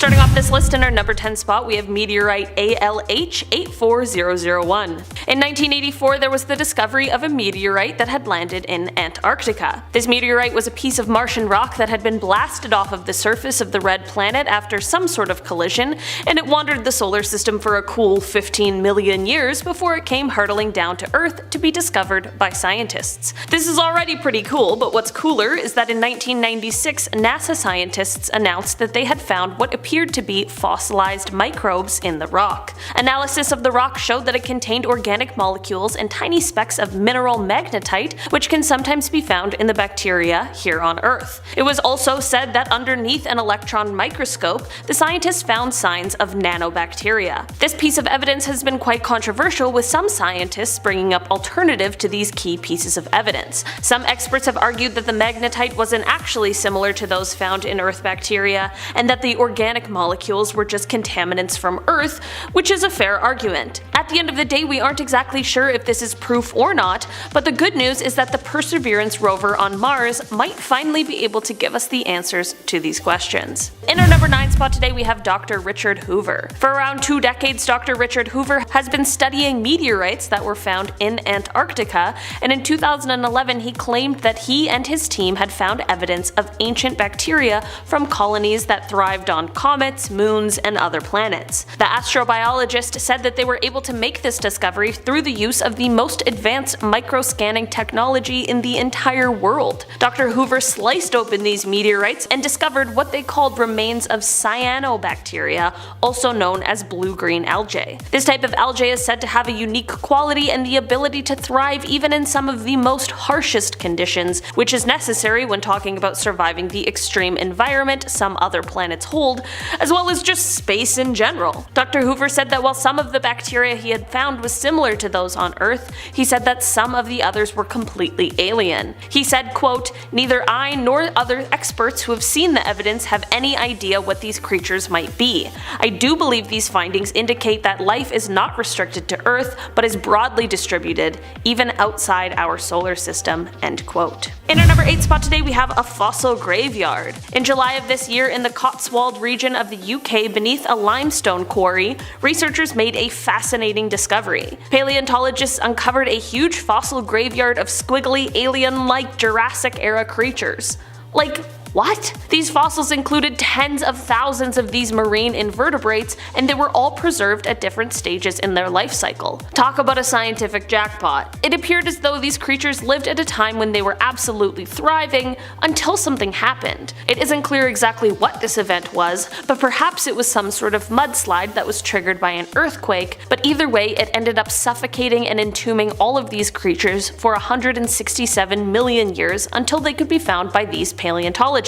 Starting off this list in our number 10 spot, we have meteorite ALH 84001. In 1984, there was the discovery of a meteorite that had landed in Antarctica. This meteorite was a piece of Martian rock that had been blasted off of the surface of the red planet after some sort of collision, and it wandered the solar system for a cool 15 million years before it came hurtling down to Earth to be discovered by scientists. This is already pretty cool, but what's cooler is that in 1996, NASA scientists announced that they had found what appeared to be fossilized microbes in the rock. Analysis of the rock showed that it contained organic molecules and tiny specks of mineral magnetite, which can sometimes be found in the bacteria here on Earth. It was also said that underneath an electron microscope, the scientists found signs of nanobacteria. This piece of evidence has been quite controversial, with some scientists bringing up alternative to these key pieces of evidence. Some experts have argued that the magnetite wasn't actually similar to those found in Earth bacteria, and that the organic molecules were just contaminants from Earth, which is a fair argument. At the end of the day, we aren't exactly sure if this is proof or not, but the good news is that the Perseverance rover on Mars might finally be able to give us the answers to these questions. In our number 9 spot today, we have Dr. Richard Hoover. For around 2 decades, Dr. Richard Hoover has been studying meteorites that were found in Antarctica, and in 2011 he claimed that he and his team had found evidence of ancient bacteria from colonies that thrived on comets, moons, and other planets. The astrobiologist said that they were able to make this discovery through the use of the most advanced microscanning technology in the entire world. Dr. Hoover sliced open these meteorites and discovered what they called remains of cyanobacteria, also known as blue-green algae. This type of algae is said to have a unique quality and the ability to thrive even in some of the most harshest conditions, which is necessary when talking about surviving the extreme environment some other planets hold, as well as just space in general. Dr. Hoover said that while some of the bacteria he had found was similar to those on Earth, he said that some of the others were completely alien. He said, quote, "Neither I nor other experts who have seen the evidence have any idea what these creatures might be. I do believe these findings indicate that life is not restricted to Earth, but is broadly distributed, even outside our solar system," end quote. In our number 8 spot today, we have a fossil graveyard. In July of this year, in the Cotswold region of the UK beneath a limestone quarry, researchers made a fascinating discovery. Paleontologists uncovered a huge fossil graveyard of squiggly, alien-like Jurassic-era creatures. Like, what? These fossils included tens of thousands of these marine invertebrates, and they were all preserved at different stages in their life cycle. Talk about a scientific jackpot. It appeared as though these creatures lived at a time when they were absolutely thriving, until something happened. It isn't clear exactly what this event was, but perhaps it was some sort of mudslide that was triggered by an earthquake, but either way it ended up suffocating and entombing all of these creatures for 167 million years until they could be found by these paleontologists.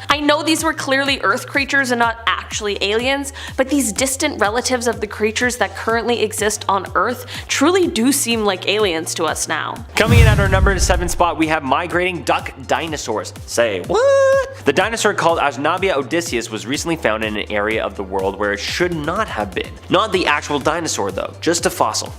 I know these were clearly Earth creatures and not actually aliens, but these distant relatives of the creatures that currently exist on Earth truly do seem like aliens to us now. Coming in at our number 7 spot, we have migrating duck dinosaurs. Say what? The dinosaur called Asnabia odysseus was recently found in an area of the world where it should not have been. Not the actual dinosaur though, just a fossil.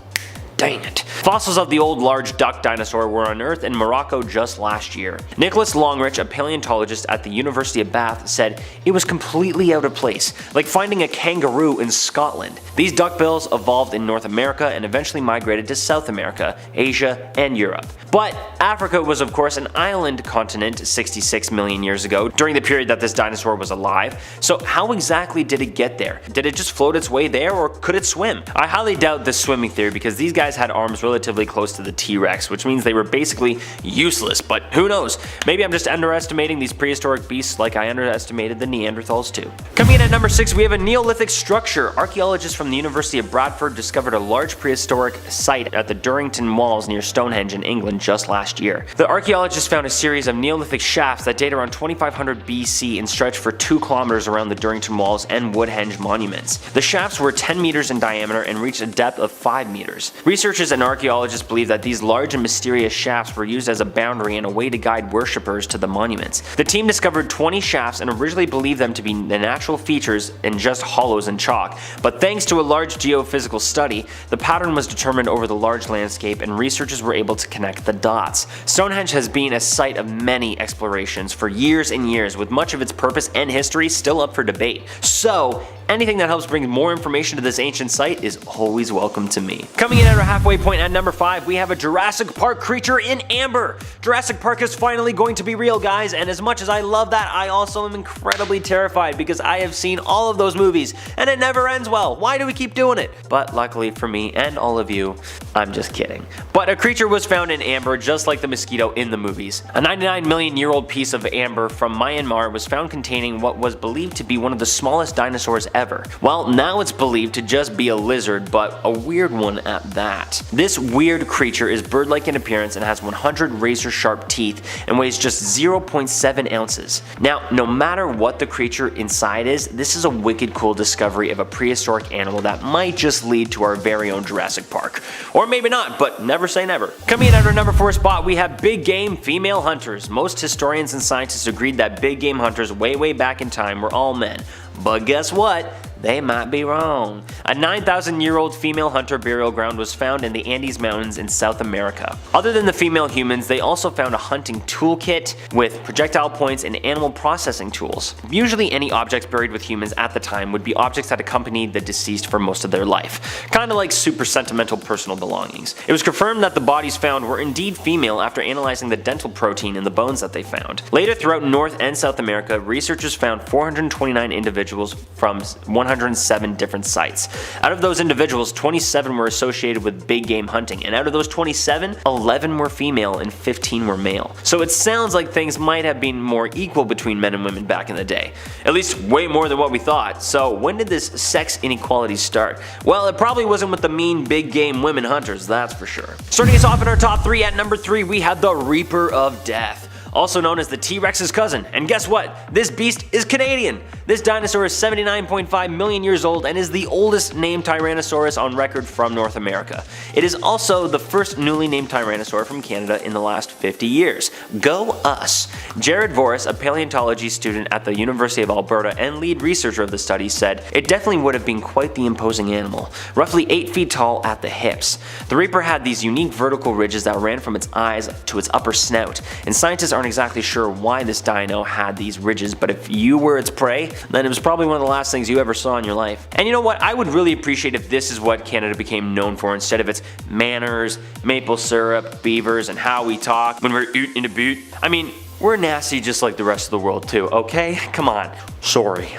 Dang it. Fossils of the old large duck dinosaur were unearthed in Morocco just last year. Nicholas Longrich, a paleontologist at the University of Bath, said it was completely out of place, like finding a kangaroo in Scotland. These duckbills evolved in North America and eventually migrated to South America, Asia, and Europe. But Africa was of course an island continent 66 million years ago, during the period that this dinosaur was alive, so how exactly did it get there? Did it just float its way there, or could it swim? I highly doubt this swimming theory because these guys had arms relatively close to the T-Rex, which means they were basically useless, but who knows? Maybe I'm just underestimating these prehistoric beasts like I underestimated the Neanderthals too. Coming in at number 6, we have a Neolithic structure. Archaeologists from the University of Bradford discovered a large prehistoric site at the Durrington Walls near Stonehenge in England just last year. The archaeologists found a series of Neolithic shafts that date around 2500 BC and stretch for 2 kilometers around the Durrington Walls and Woodhenge monuments. The shafts were 10 meters in diameter and reached a depth of 5 meters. Researchers and archaeologists archaeologists believe that these large and mysterious shafts were used as a boundary and a way to guide worshippers to the monuments. The team discovered 20 shafts and originally believed them to be the natural features and just hollows and chalk, but thanks to a large geophysical study, the pattern was determined over the large landscape and researchers were able to connect the dots. Stonehenge has been a site of many explorations for years and years, with much of its purpose and history still up for debate. So, anything that helps bring more information to this ancient site is always welcome to me. Coming in at our halfway point at number 5, we have a Jurassic Park creature in amber. Jurassic Park is finally going to be real, guys, and as much as I love that, I also am incredibly terrified because I have seen all of those movies and it never ends well. Why do we keep doing it? But luckily for me and all of you, I'm just kidding. But a creature was found in amber just like the mosquito in the movies. A 99-million-year-old piece of amber from Myanmar was found containing what was believed to be one of the smallest dinosaurs ever. Well, now it's believed to just be a lizard, but a weird one at that. This weird creature is bird-like in appearance and has 100 razor-sharp teeth and weighs just 0.7 ounces. Now, no matter what the creature inside is, this is a wicked cool discovery of a prehistoric animal that might just lead to our very own Jurassic Park. Or maybe not, but never say never. Coming in at our number 4 spot, we have big game female hunters. Most historians and scientists agreed that big game hunters way back in time were all men. But guess what? They might be wrong. A 9,000-year-old female hunter burial ground was found in the Andes Mountains in South America. Other than the female humans, they also found a hunting toolkit with projectile points and animal processing tools. Usually any objects buried with humans at the time would be objects that accompanied the deceased for most of their life. Kinda like super sentimental personal belongings. It was confirmed that the bodies found were indeed female after analyzing the dental protein in the bones that they found. Later throughout North and South America, researchers found 429 individuals from 107 different sites. Out of those individuals, 27 were associated with big game hunting, and out of those 27, 11 were female and 15 were male. So it sounds like things might have been more equal between men and women back in the day. At least way more than what we thought. So when did this sex inequality start? Well, it probably wasn't with the mean big game women hunters, that's for sure. Starting us off in our top 3, at number 3 we have the Reaper of Death, also known as the T-Rex's cousin. And guess what? This beast is Canadian! This dinosaur is 79.5 million years old and is the oldest named Tyrannosaurus on record from North America. It is also the first newly named Tyrannosaur from Canada in the last 50 years. Go us! Jared Voris, a paleontology student at the University of Alberta and lead researcher of the study, said, "It definitely would have been quite the imposing animal, roughly 8 feet tall at the hips. The Reaper had these unique vertical ridges that ran from its eyes to its upper snout, and scientists aren't exactly sure why this dino had these ridges, but if you were its prey, then it was probably one of the last things you ever saw in your life." And you know what? I would really appreciate if this is what Canada became known for instead of its manners, maple syrup, beavers, and how we talk when we're oot in a boot. I mean, we're nasty just like the rest of the world too, okay? Come on. Sorry.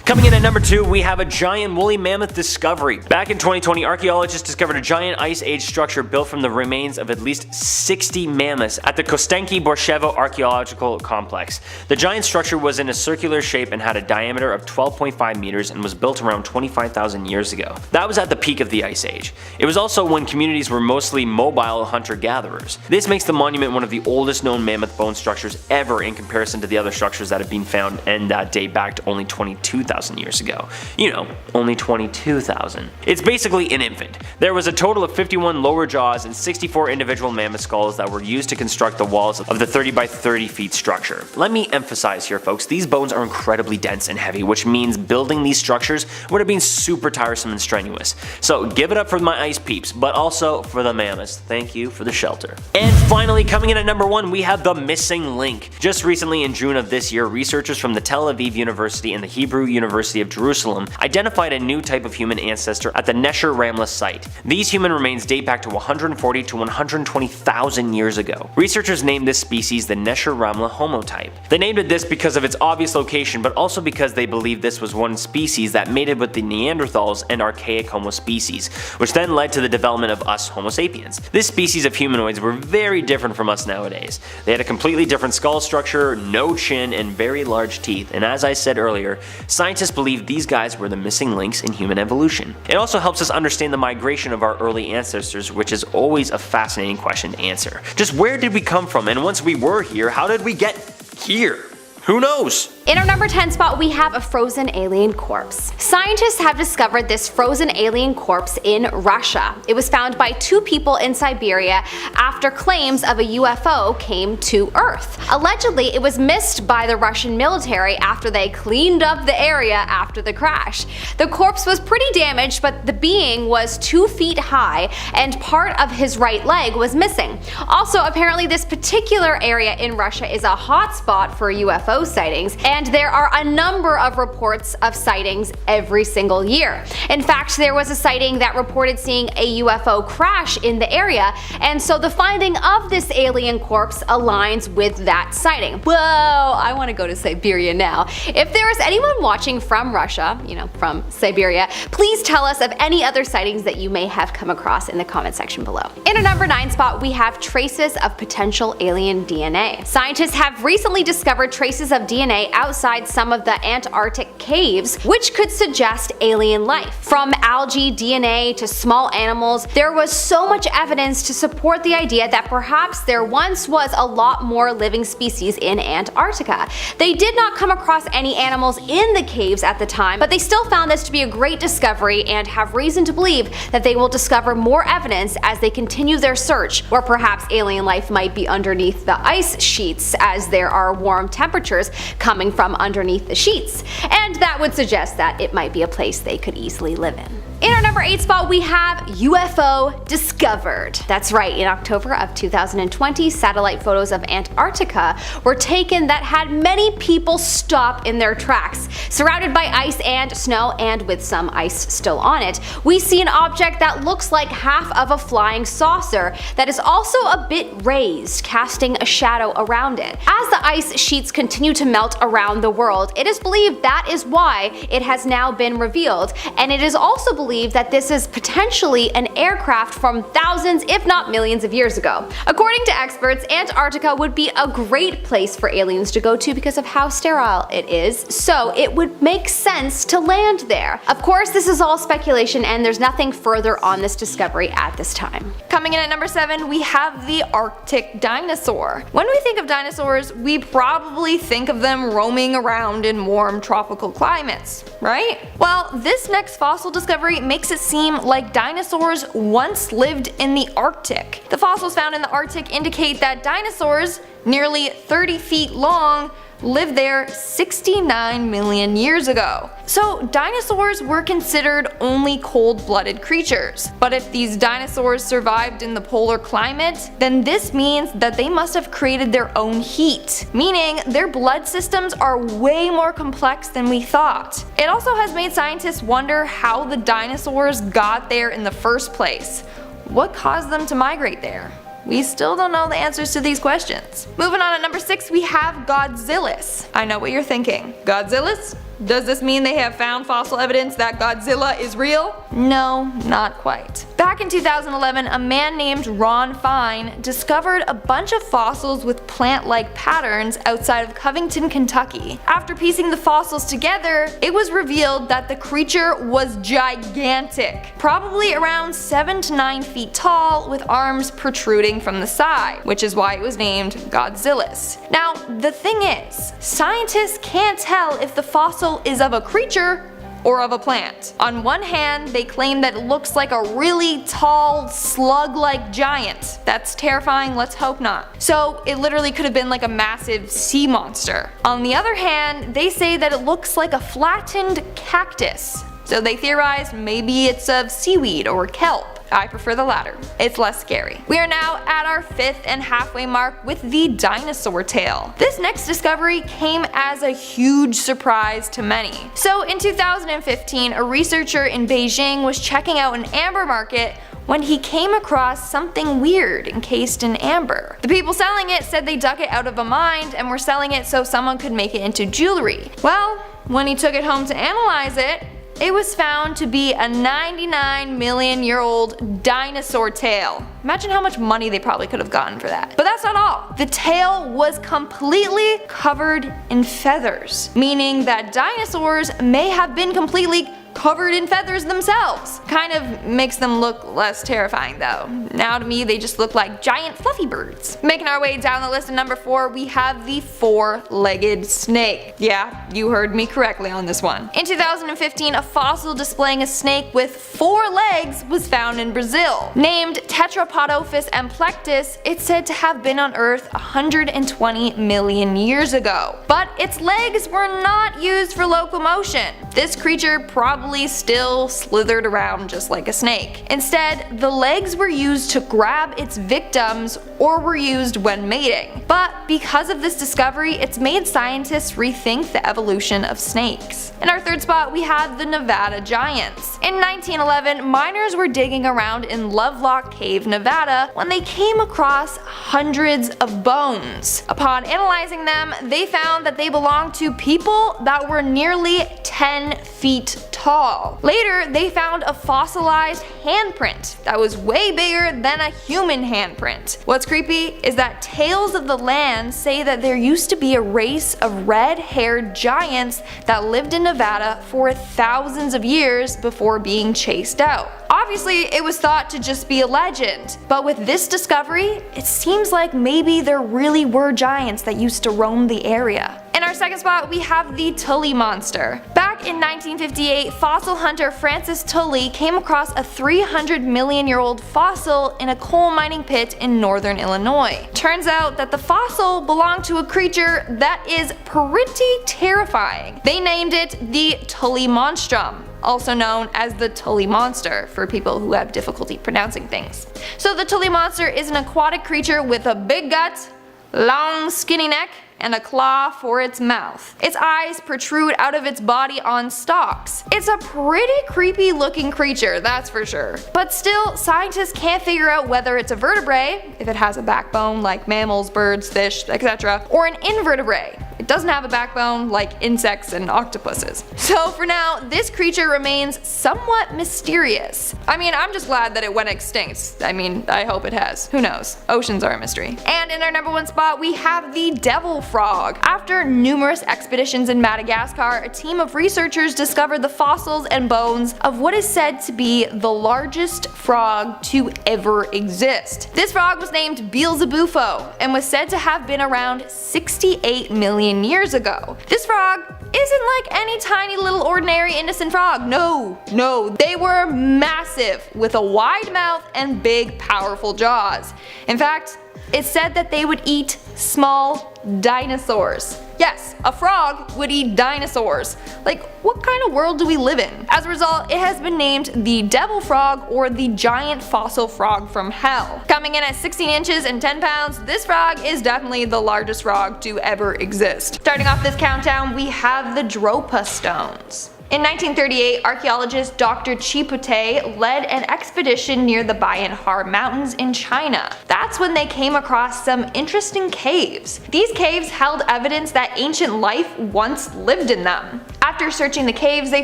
Coming in at number 2, we have a giant woolly mammoth discovery. Back in 2020, archaeologists discovered a giant Ice Age structure built from the remains of at least 60 mammoths at the Kostenki-Borshevo Archaeological Complex. The giant structure was in a circular shape and had a diameter of 12.5 meters and was built around 25,000 years ago. That was at the peak of the Ice Age. It was also when communities were mostly mobile hunter-gatherers. This makes the monument one of the oldest known mammoth bone structures ever in comparison to the other structures that have been found and that date back to only 22,000 years ago. You know, only 22,000. It's basically an infant. There was a total of 51 lower jaws and 64 individual mammoth skulls that were used to construct the walls of the 30 by 30 feet structure. Let me emphasize here, folks, these bones are incredibly dense and heavy, which means building these structures would have been super tiresome and strenuous. So give it up for my ice peeps, but also for the mammoths. Thank you for the shelter. And finally, coming in at number 1, we have the missing link. Just recently in June of this year, researchers from the Tel Aviv University and the Hebrew University of Jerusalem identified a new type of human ancestor at the Nesher Ramla site. These human remains date back to 140 to 120,000 years ago. Researchers named this species the Nesher Ramla homotype. They named it this because of its obvious location, but also because they believed this was one species that mated with the Neanderthals and archaic Homo species, which then led to the development of us Homo sapiens. This species of humanoids were very different from us nowadays. They had a completely different skull structure, no chin, and very large teeth, and as I said earlier, scientists believe these guys were the missing links in human evolution. It also helps us understand the migration of our early ancestors, which is always a fascinating question to answer. Just where did we come from, and once we were here, how did we get here? Who knows? In our number 10 spot, we have a frozen alien corpse. Scientists have discovered this frozen alien corpse in Russia. It was found by 2 people in Siberia after claims of a UFO came to Earth. Allegedly, it was missed by the Russian military after they cleaned up the area after the crash. The corpse was pretty damaged, but the being was 2 feet high and part of his right leg was missing. Also, apparently this particular area in Russia is a hotspot for UFO sightings, and there are a number of reports of sightings every single year. In fact, there was a sighting that reported seeing a UFO crash in the area, and so the finding of this alien corpse aligns with that sighting. Whoa, I want to go to Siberia now. If there is anyone watching from Russia, from Siberia, please tell us of any other sightings that you may have come across in the comment section below. In our number 9 spot, we have traces of potential alien DNA. Scientists have recently discovered traces of DNA outside some of the Antarctic caves, which could suggest alien life. From algae DNA to small animals, there was so much evidence to support the idea that perhaps there once was a lot more living species in Antarctica. They did not come across any animals in the caves at the time, but they still found this to be a great discovery and have reason to believe that they will discover more evidence as they continue their search, or perhaps alien life might be underneath the ice sheets as there are warm temperatures coming from underneath the sheets, and that would suggest that it might be a place they could easily live in. In our number 8 spot, we have UFO discovered. That's right, in October of 2020, satellite photos of Antarctica were taken that had many people stop in their tracks. Surrounded by ice and snow, and with some ice still on it, we see an object that looks like half of a flying saucer that is also a bit raised, casting a shadow around it. As the ice sheets continue to melt around the world, it is believed that is why it has now been revealed, and it is also believed that this is potentially an aircraft from thousands if not millions of years ago. According to experts, Antarctica would be a great place for aliens to go to because of how sterile it is, so it would make sense to land there. Of course, this is all speculation and there's nothing further on this discovery at this time. Coming in at number 7, we have the Arctic dinosaur. When we think of dinosaurs, we probably think of them roaming around in warm tropical climates, right? Well, this next fossil discovery makes it seem like dinosaurs once lived in the Arctic. The fossils found in the Arctic indicate that dinosaurs, nearly 30 feet long, lived there 69 million years ago. So dinosaurs were considered only cold-blooded creatures. But if these dinosaurs survived in the polar climate, then this means that they must have created their own heat, meaning their blood systems are way more complex than we thought. It also has made scientists wonder how the dinosaurs got there in the first place. What caused them to migrate there? We still don't know the answers to these questions. Moving on at number 6, we have Godzillas. I know what you're thinking. Godzillas? Does this mean they have found fossil evidence that Godzilla is real? No, not quite. Back in 2011, a man named Ron Fine discovered a bunch of fossils with plant-like patterns outside of Covington, Kentucky. After piecing the fossils together, it was revealed that the creature was gigantic, probably around 7 to 9 feet tall with arms protruding from the side, which is why it was named Godzillas. Now, the thing is, scientists can't tell if the fossil is of a creature or of a plant. On one hand, they claim that it looks like a really tall, slug-like giant. That's terrifying, let's hope not. So it literally could have been like a massive sea monster. On the other hand, they say that it looks like a flattened cactus. So they theorize maybe it's of seaweed or kelp. I prefer the latter. It's less scary. We are now at our 5th and halfway mark with the dinosaur tail. This next discovery came as a huge surprise to many. So in 2015, a researcher in Beijing was checking out an amber market when he came across something weird encased in amber. The people selling it said they dug it out of a mine and were selling it so someone could make it into jewelry. Well, when he took it home to analyze it, it was found to be a 99 million year old dinosaur tail. Imagine how much money they probably could have gotten for that. But that's not all. The tail was completely covered in feathers, meaning that dinosaurs may have been completely covered in feathers themselves. Kind of makes them look less terrifying though. Now to me they just look like giant fluffy birds. Making our way down the list at number 4, we have the four-legged snake. Yeah, you heard me correctly on this one. In 2015, a fossil displaying a snake with 4 legs was found in Brazil. Named Tetrapodophis amplectus, it's said to have been on Earth 120 million years ago. But its legs were not used for locomotion. This creature probably still slithered around just like a snake. Instead, the legs were used to grab its victims or were used when mating. But because of this discovery, it's made scientists rethink the evolution of snakes. In our 3rd spot, we have the Nevada giants. In 1911, miners were digging around in Lovelock Cave, Nevada, when they came across hundreds of bones. Upon analyzing them, they found that they belonged to people that were nearly 10 feet tall. Later, they found a fossilized handprint that was way bigger than a human handprint. What's creepy is that Tales of the Land say that there used to be a race of red-haired giants that lived in Nevada for thousands of years before being chased out. Obviously, it was thought to just be a legend, but with this discovery, it seems like maybe there really were giants that used to roam the area. In our 2nd spot, we have the Tully monster. Back in 1958, fossil hunter Francis Tully came across a 300 million year old fossil in a coal mining pit in northern Illinois. Turns out that the fossil belonged to a creature that is pretty terrifying. They named it the Tully monstrum, also known as the Tully monster for people who have difficulty pronouncing things. So the Tully monster is an aquatic creature with a big gut, long skinny neck, and a claw for its mouth. Its eyes protrude out of its body on stalks. It's a pretty creepy looking creature, that's for sure. But still, scientists can't figure out whether it's a vertebrate, if it has a backbone like mammals, birds, fish, etc., or an invertebrate. It doesn't have a backbone like insects and octopuses. So for now, this creature remains somewhat mysterious. I mean, I'm just glad that it went extinct. I mean, I hope it has. Who knows? Oceans are a mystery. And in our number 1 spot, we have the devil frog. After numerous expeditions in Madagascar, a team of researchers discovered the fossils and bones of what is said to be the largest frog to ever exist. This frog was named Beelzebufo and was said to have been around 68 million years ago. This frog isn't like any tiny little ordinary innocent frog. No, they were massive with a wide mouth and big powerful jaws. In fact, it's said that they would eat small dinosaurs. Yes, a frog would eat dinosaurs. Like, what kind of world do we live in? As a result, it has been named the devil frog or the giant fossil frog from hell. Coming in at 16 inches and 10 pounds, this frog is definitely the largest frog to ever exist. Starting off this countdown, we have the Dropa stones. In 1938, archaeologist Dr. Chipute led an expedition near the Bayan-Har Mountains in China. That's when they came across some interesting caves. These caves held evidence that ancient life once lived in them. After searching the caves, they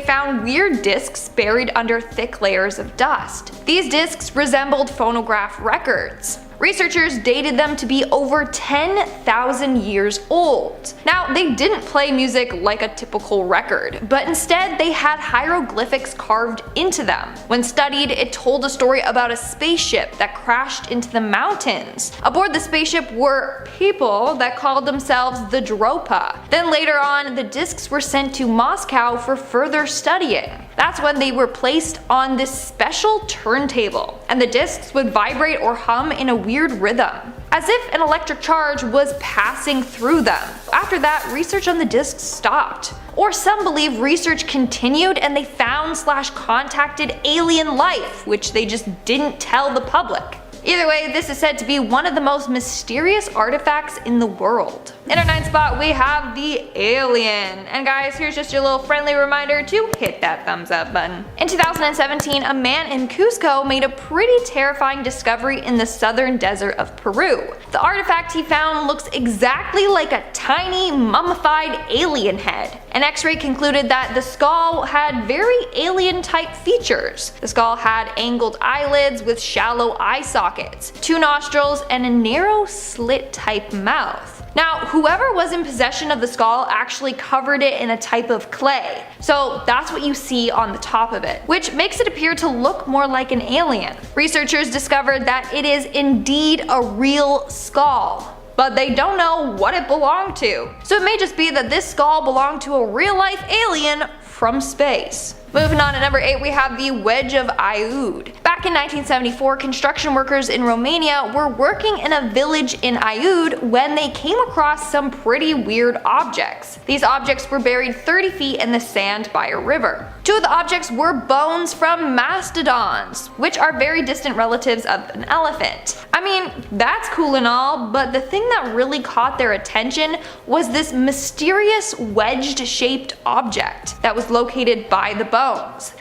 found weird discs buried under thick layers of dust. These discs resembled phonograph records. Researchers dated them to be over 10,000 years old. Now, they didn't play music like a typical record, but instead they had hieroglyphics carved into them. When studied, it told a story about a spaceship that crashed into the mountains. Aboard the spaceship were people that called themselves the Dropa. Then later on, the discs were sent to Moscow for further studying. That's when they were placed on this special turntable, and the discs would vibrate or hum in a weird rhythm, as if an electric charge was passing through them. After that, research on the discs stopped. Or some believe research continued and they found/contacted alien life, which they just didn't tell the public. Either way, this is said to be one of the most mysterious artifacts in the world. In our 9th spot, we have the alien. And guys, here's just your little friendly reminder to hit that thumbs up button. In 2017, a man in Cusco made a pretty terrifying discovery in the southern desert of Peru. The artifact he found looks exactly like a tiny mummified alien head. An X-ray concluded that the skull had very alien-type features. The skull had angled eyelids with shallow eye sockets, 2 nostrils, and a narrow slit-type mouth. Now, whoever was in possession of the skull actually covered it in a type of clay, so that's what you see on the top of it, which makes it appear to look more like an alien. Researchers discovered that it is indeed a real skull, but they don't know what it belonged to. So it may just be that this skull belonged to a real-life alien from space. Moving on to number 8, we have the Wedge of Aiud. Back in 1974, construction workers in Romania were working in a village in Aiud when they came across some pretty weird objects. These objects were buried 30 feet in the sand by a river. 2 of the objects were bones from mastodons, which are very distant relatives of an elephant. I mean, that's cool and all, but the thing that really caught their attention was this mysterious wedged-shaped object that was located by the bones.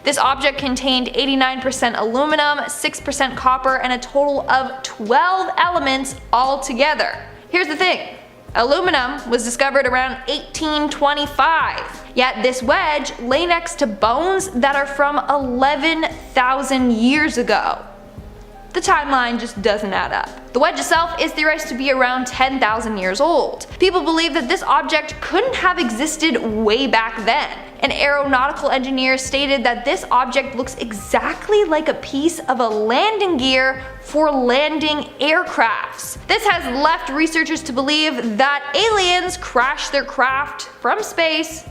This object contained 89% aluminum, 6% copper, and a total of 12 elements altogether. Here's the thing. Aluminum was discovered around 1825, yet this wedge lay next to bones that are from 11,000 years ago. The timeline just doesn't add up. The wedge itself is theorized to be around 10,000 years old. People believe that this object couldn't have existed way back then. An aeronautical engineer stated that this object looks exactly like a piece of a landing gear for landing aircrafts. This has left researchers to believe that aliens crashed their craft from space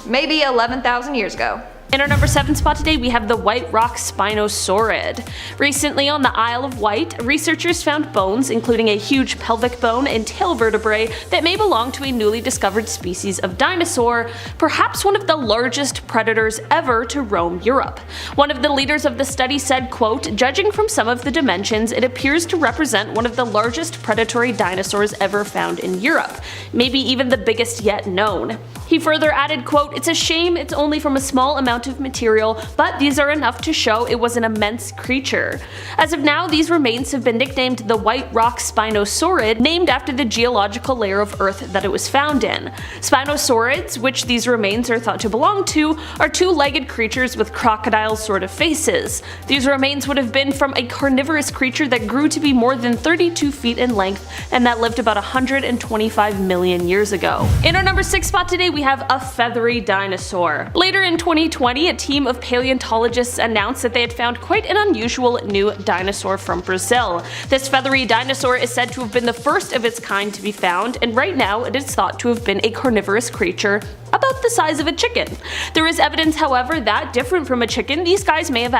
maybe 11,000 years ago. In our number 7 spot today, we have the White Rock Spinosaurid. Recently on the Isle of Wight, researchers found bones including a huge pelvic bone and tail vertebrae that may belong to a newly discovered species of dinosaur, perhaps one of the largest predators ever to roam Europe. One of the leaders of the study said, quote, "Judging from some of the dimensions, it appears to represent one of the largest predatory dinosaurs ever found in Europe, maybe even the biggest yet known." He further added, quote, "It's a shame it's only from a small amount of material, but these are enough to show it was an immense creature." As of now, these remains have been nicknamed the White Rock Spinosaurid, named after the geological layer of Earth that it was found in. Spinosaurids, which these remains are thought to belong to, are two-legged creatures with crocodile sort of faces. These remains would have been from a carnivorous creature that grew to be more than 32 feet in length and that lived about 125 million years ago. In our number 6 spot today, we have a feathery dinosaur. Later in 2020, a team of paleontologists announced that they had found quite an unusual new dinosaur from Brazil. This feathery dinosaur is said to have been the first of its kind to be found, and right now it is thought to have been a carnivorous creature about the size of a chicken. There is evidence, however, that different from a chicken, these guys may have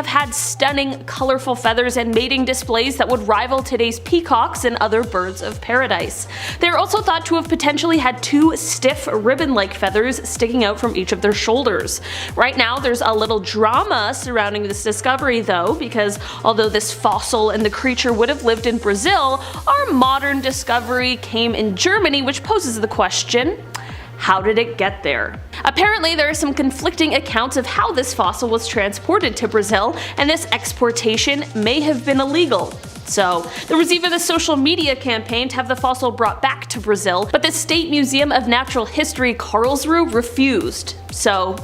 had stunning, colorful feathers and mating displays that would rival today's peacocks and other birds of paradise. They are also thought to have potentially had 2 stiff, ribbon-like feathers sticking out from each of their shoulders. Right now, there's a little drama surrounding this discovery though, because although this fossil and the creature would have lived in Brazil, our modern discovery came in Germany, which poses the question, how did it get there? Apparently there are some conflicting accounts of how this fossil was transported to Brazil, and this exportation may have been illegal. So, there was even a social media campaign to have the fossil brought back to Brazil, but the State Museum of Natural History Karlsruhe refused. So,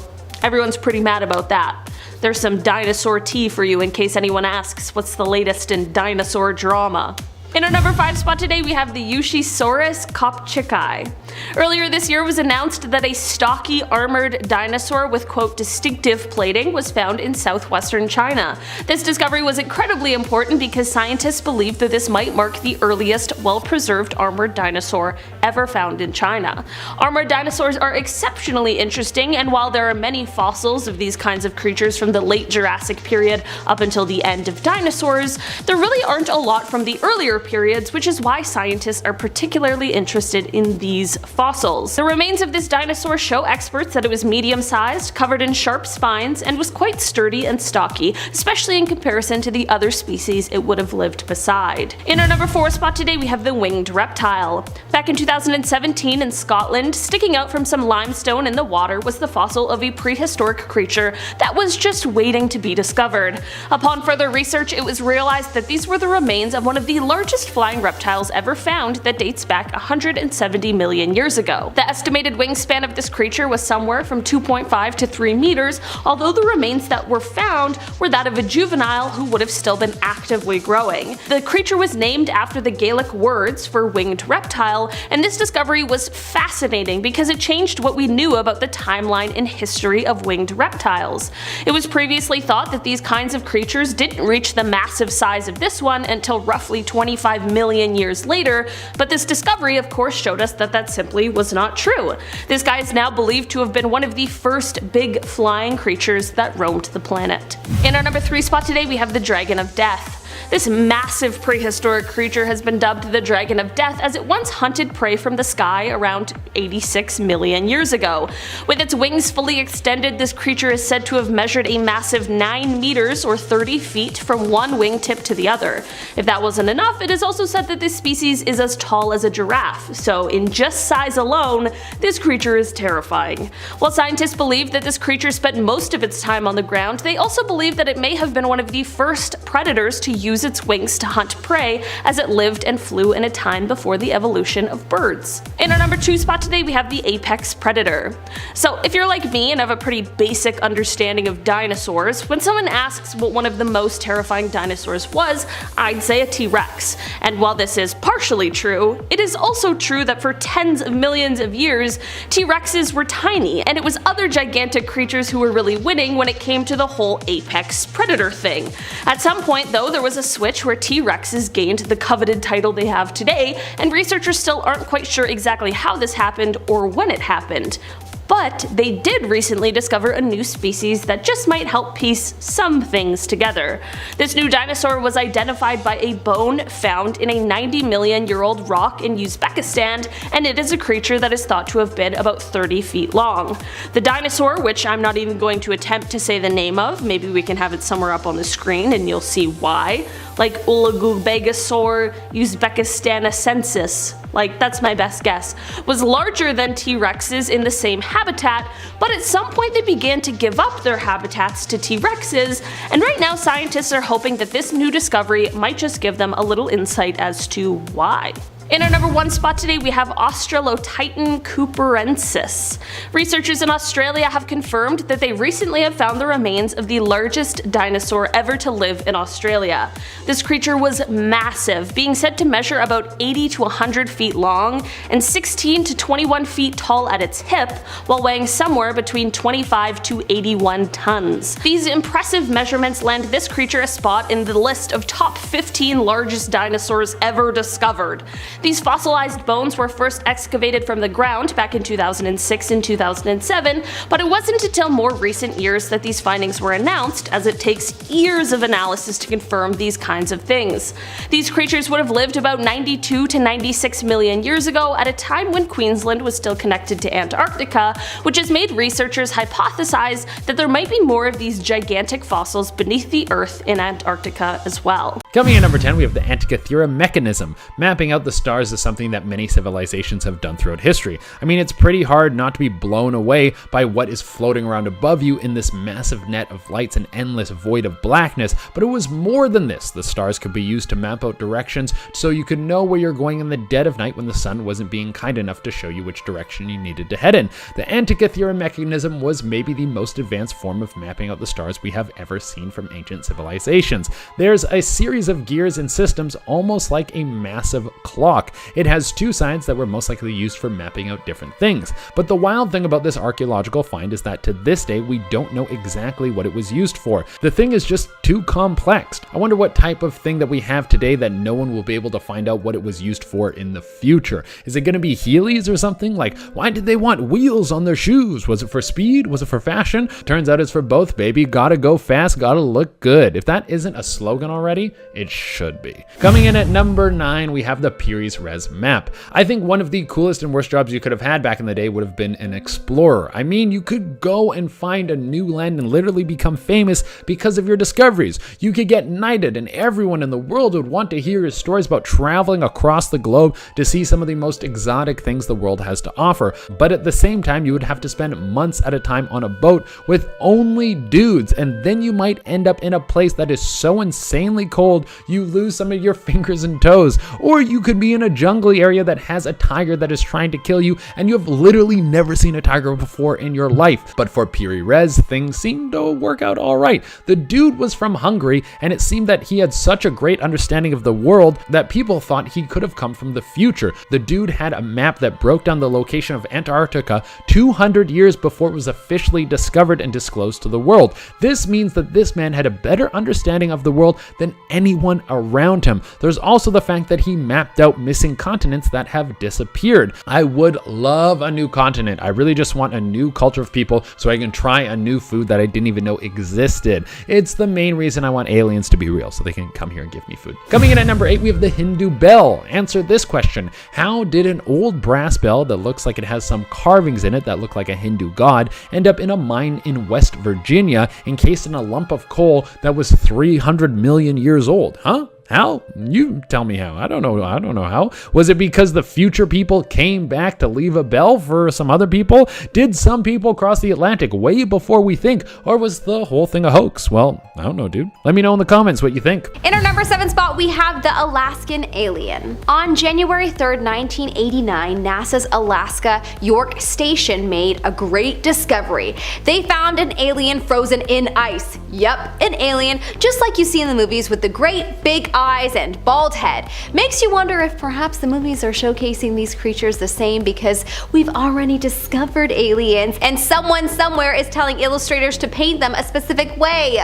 everyone's pretty mad about that. There's some dinosaur tea for you in case anyone asks what's the latest in dinosaur drama. In our number 5 spot today, we have the Yushisaurus kopchikai. Earlier this year it was announced that a stocky armored dinosaur with quote distinctive plating was found in southwestern China. This discovery was incredibly important because scientists believe that this might mark the earliest well-preserved armored dinosaur ever found in China. Armored dinosaurs are exceptionally interesting, and while there are many fossils of these kinds of creatures from the late Jurassic period up until the end of dinosaurs, there really aren't a lot from the earlier periods, which is why scientists are particularly interested in these fossils. The remains of this dinosaur show experts that it was medium-sized, covered in sharp spines, and was quite sturdy and stocky, especially in comparison to the other species it would have lived beside. In our number 4 spot today, we have the winged reptile. Back in 2017 in Scotland, sticking out from some limestone in the water was the fossil of a prehistoric creature that was just waiting to be discovered. Upon further research, it was realized that these were the remains of one of the largest largest flying reptiles ever found that dates back 170 million years ago. The estimated wingspan of this creature was somewhere from 2.5 to 3 meters, although the remains that were found were that of a juvenile who would have still been actively growing. The creature was named after the Gaelic words for winged reptile, and this discovery was fascinating because it changed what we knew about the timeline and history of winged reptiles. It was previously thought that these kinds of creatures didn't reach the massive size of this one until roughly 25 million years later, but this discovery of course showed us that that simply was not true. This guy is now believed to have been one of the first big flying creatures that roamed the planet. In our number 3 spot today we have the Dragon of Death. This massive prehistoric creature has been dubbed the Dragon of Death as it once hunted prey from the sky around 86 million years ago. With its wings fully extended, this creature is said to have measured a massive 9 meters or 30 feet from one wingtip to the other. If that wasn't enough, it is also said that this species is as tall as a giraffe, so in just size alone, this creature is terrifying. While scientists believe that this creature spent most of its time on the ground, they also believe that it may have been one of the first predators to use its wings to hunt prey, as it lived and flew in a time before the evolution of birds. In our number 2 spot today we have the apex predator. So if you're like me and have a pretty basic understanding of dinosaurs, when someone asks what one of the most terrifying dinosaurs was, I'd say a T-Rex. And while this is partially true, it is also true that for tens of millions of years, T-Rexes were tiny, and it was other gigantic creatures who were really winning when it came to the whole apex predator thing. At some point though, there was a switch where T-Rexes gained the coveted title they have today, and researchers still aren't quite sure exactly how this happened or when it happened. But they did recently discover a new species that just might help piece some things together. This new dinosaur was identified by a bone found in a 90-million-year-old rock in Uzbekistan, and it is a creature that is thought to have been about 30 feet long. The dinosaur, which I'm not even going to attempt to say the name of, maybe we can have it somewhere up on the screen and you'll see why, like Ulagubegasaur uzbekistanacensis, like that's my best guess, was larger than T-Rexes in the same habitat, but at some point they began to give up their habitats to T-Rexes, and right now scientists are hoping that this new discovery might just give them a little insight as to why. In our number 1 spot today we have Australotitan cooperensis. Researchers in Australia have confirmed that they recently have found the remains of the largest dinosaur ever to live in Australia. This creature was massive, being said to measure about 80 to 100 feet long and 16 to 21 feet tall at its hip, while weighing somewhere between 25 to 81 tons. These impressive measurements land this creature a spot in the list of top 15 largest dinosaurs ever discovered. These fossilized bones were first excavated from the ground back in 2006 and 2007, but it wasn't until more recent years that these findings were announced, as it takes years of analysis to confirm these kinds of things. These creatures would have lived about 92 to 96 million years ago, at a time when Queensland was still connected to Antarctica, which has made researchers hypothesize that there might be more of these gigantic fossils beneath the Earth in Antarctica as well. Coming in number 10, we have the Antikythera mechanism. Mapping out the stars is something that many civilizations have done throughout history. I mean, it's pretty hard not to be blown away by what is floating around above you in this massive net of lights and endless void of blackness, but it was more than this. The stars could be used to map out directions so you could know where you're going in the dead of night when the sun wasn't being kind enough to show you which direction you needed to head in. The Antikythera mechanism was maybe the most advanced form of mapping out the stars we have ever seen from ancient civilizations. There's a series of gears and systems almost like a massive clock. It has 2 sides that were most likely used for mapping out different things. But the wild thing about this archaeological find is that to this day we don't know exactly what it was used for. The thing is just too complex. I wonder what type of thing that we have today that no one will be able to find out what it was used for in the future. Is it going to be Heelys or something? Like, why did they want wheels on their shoes? Was it for speed? Was it for fashion? Turns out it's for both, baby. Gotta go fast, gotta look good. If that isn't a slogan already, it should be. Coming in at number 9, we have the Peary's Res map. I think one of the coolest and worst jobs you could have had back in the day would have been an explorer. I mean, you could go and find a new land and literally become famous because of your discoveries. You could get knighted and everyone in the world would want to hear your stories about traveling across the globe to see some of the most exotic things the world has to offer. But at the same time, you would have to spend months at a time on a boat with only dudes, and then you might end up in a place that is so insanely cold world, you lose some of your fingers and toes. Or you could be in a jungly area that has a tiger that is trying to kill you, and you have literally never seen a tiger before in your life. But for Piri Rez, things seemed to work out alright. The dude was from Hungary, and it seemed that he had such a great understanding of the world that people thought he could have come from the future. The dude had a map that broke down the location of Antarctica 200 years before it was officially discovered and disclosed to the world. This means that this man had a better understanding of the world than anyone around him. There's also the fact that he mapped out missing continents that have disappeared. I would love a new continent. I really just want a new culture of people so I can try a new food that I didn't even know existed. It's the main reason I want aliens to be real, so they can come here and give me food. Coming in at number 8, we have the Hindu bell. Answer this question. How did an old brass bell that looks like it has some carvings in it that look like a Hindu god end up in a mine in West Virginia encased in a lump of coal that was 300 million years old? Huh? How? You tell me how. I don't know how. Was it because the future people came back to leave a bell for some other people? Did some people cross the Atlantic way before we think? Or was the whole thing a hoax? Well, I don't know, dude. Let me know in the comments what you think. In our number 7 spot, we have the Alaskan alien. On January 3rd, 1989, NASA's Alaska York Station made a great discovery. They found an alien frozen in ice. Yep, an alien, just like you see in the movies with the great big eyes and bald head. Makes you wonder if perhaps the movies are showcasing these creatures the same because we've already discovered aliens and someone somewhere is telling illustrators to paint them a specific way.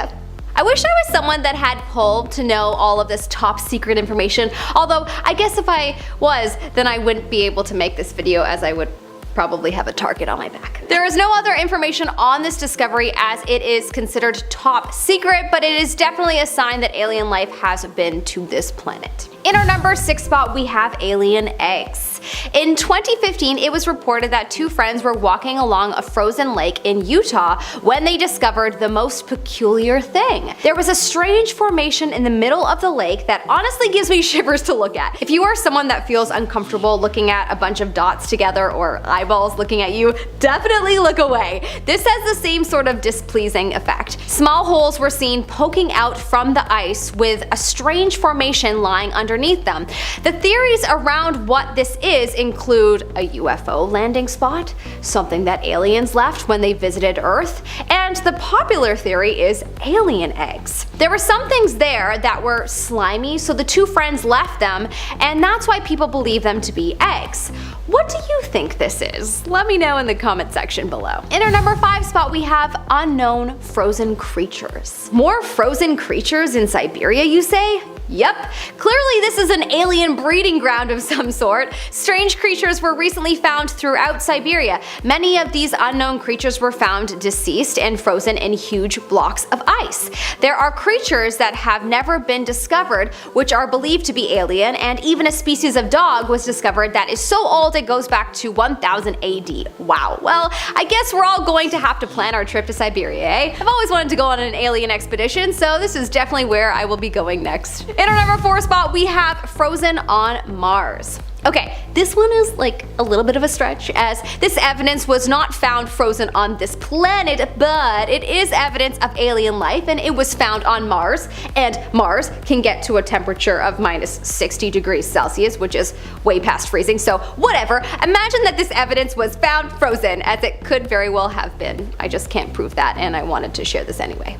I wish I was someone that had pull to know all of this top secret information, although I guess if I was, then I wouldn't be able to make this video as I would probably have a target on my back. There is no other information on this discovery as it is considered top secret, but it is definitely a sign that alien life has been to this planet. In our number 6 spot, we have alien eggs. In 2015, it was reported that 2 friends were walking along a frozen lake in Utah when they discovered the most peculiar thing. There was a strange formation in the middle of the lake that honestly gives me shivers to look at. If you are someone that feels uncomfortable looking at a bunch of dots together or eyeballs looking at you, definitely look away. This has the same sort of displeasing effect. Small holes were seen poking out from the ice with a strange formation lying underneath them. The theories around what this is include a UFO landing spot, something that aliens left when they visited Earth, and the popular theory is alien eggs. There were some things there that were slimy, so the 2 friends left them, and that's why people believe them to be eggs. What do you think this is? Let me know in the comment section below. In our number 5 spot, we have unknown frozen creatures. More frozen creatures in Siberia, you say? Yep, clearly this is an alien breeding ground of some sort. Strange creatures were recently found throughout Siberia. Many of these unknown creatures were found deceased and frozen in huge blocks of ice. There are creatures that have never been discovered which are believed to be alien, and even a species of dog was discovered that is so old it goes back to 1000 AD. Wow, well, I guess we're all going to have to plan our trip to Siberia, eh? I've always wanted to go on an alien expedition, so this is definitely where I will be going next. In our number 4 spot, we have Frozen on Mars. Okay, this one is like a little bit of a stretch as this evidence was not found frozen on this planet, but it is evidence of alien life and it was found on Mars, and Mars can get to a temperature of minus 60 degrees Celsius, which is way past freezing, so whatever. Imagine that this evidence was found frozen, as it could very well have been. I just can't prove that, and I wanted to share this anyway.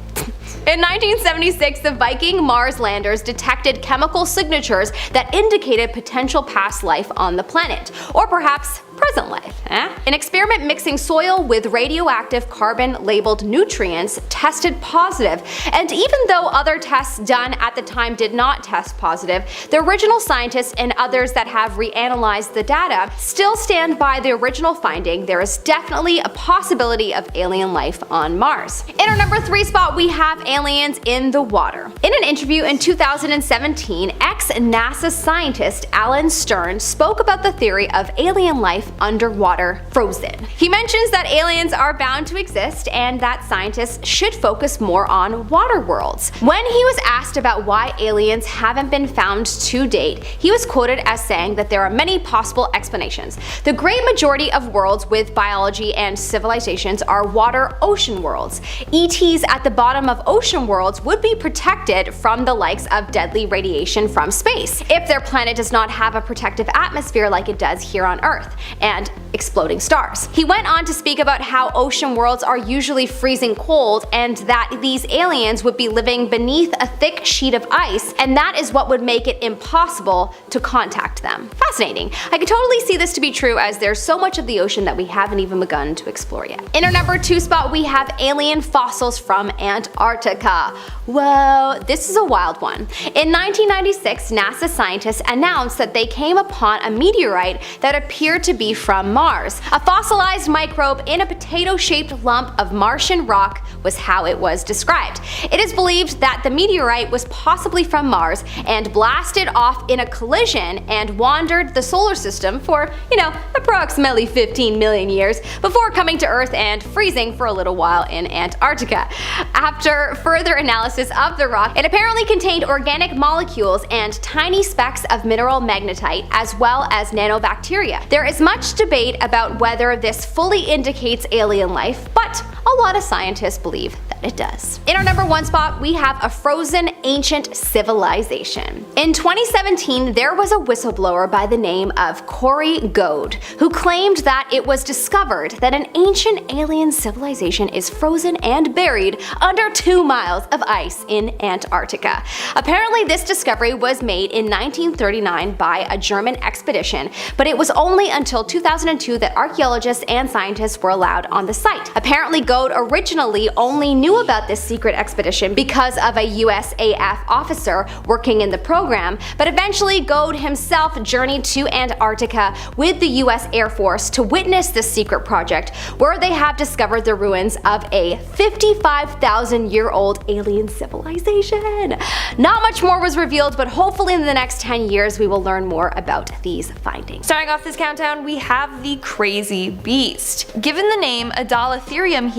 In 1976, the Viking Mars landers detected chemical signatures that indicated potential past life on the planet, or perhaps present life. An experiment mixing soil with radioactive carbon-labeled nutrients tested positive, and even though other tests done at the time did not test positive, the original scientists and others that have reanalyzed the data still stand by the original finding. There is definitely a possibility of alien life on Mars. In our number 3 spot, we have aliens in the water. In an interview in 2017, ex-NASA scientist Alan Stern spoke about the theory of alien life underwater. water frozen. He mentions that aliens are bound to exist and that scientists should focus more on water worlds. When he was asked about why aliens haven't been found to date, he was quoted as saying that there are many possible explanations. The great majority of worlds with biology and civilizations are water-ocean worlds. ETs at the bottom of ocean worlds would be protected from the likes of deadly radiation from space, if their planet does not have a protective atmosphere like it does here on Earth, and exploding stars. He went on to speak about how ocean worlds are usually freezing cold and that these aliens would be living beneath a thick sheet of ice, and that is what would make it impossible to contact them. Fascinating. I could totally see this to be true as there's so much of the ocean that we haven't even begun to explore yet. In our number 2 spot, we have alien fossils from Antarctica. Whoa, this is a wild one. In 1996, NASA scientists announced that they came upon a meteorite that appeared to be from Mars. A fossilized microbe in a potato-shaped lump of Martian rock was how it was described. It is believed that the meteorite was possibly from Mars and blasted off in a collision and wandered the solar system for, approximately 15 million years before coming to Earth and freezing for a little while in Antarctica. After further analysis of the rock, it apparently contained organic molecules and tiny specks of mineral magnetite as well as nanobacteria. There is much debate about whether this fully indicates alien life, but a lot of scientists believe that it does. In our number 1 spot, we have a frozen ancient civilization. In 2017, there was a whistleblower by the name of Corey Goad, who claimed that it was discovered that an ancient alien civilization is frozen and buried under 2 miles of ice in Antarctica. Apparently, this discovery was made in 1939 by a German expedition, but it was only until 2002 that archaeologists and scientists were allowed on the site. Apparently, Goad originally only knew about this secret expedition because of a USAF officer working in the program, but eventually Goad himself journeyed to Antarctica with the US Air Force to witness this secret project, where they have discovered the ruins of a 55,000-year-old alien civilization. Not much more was revealed, but hopefully in the next 10 years we will learn more about these findings. Starting off this countdown, we have the Crazy Beast. Given the name Adalatherium,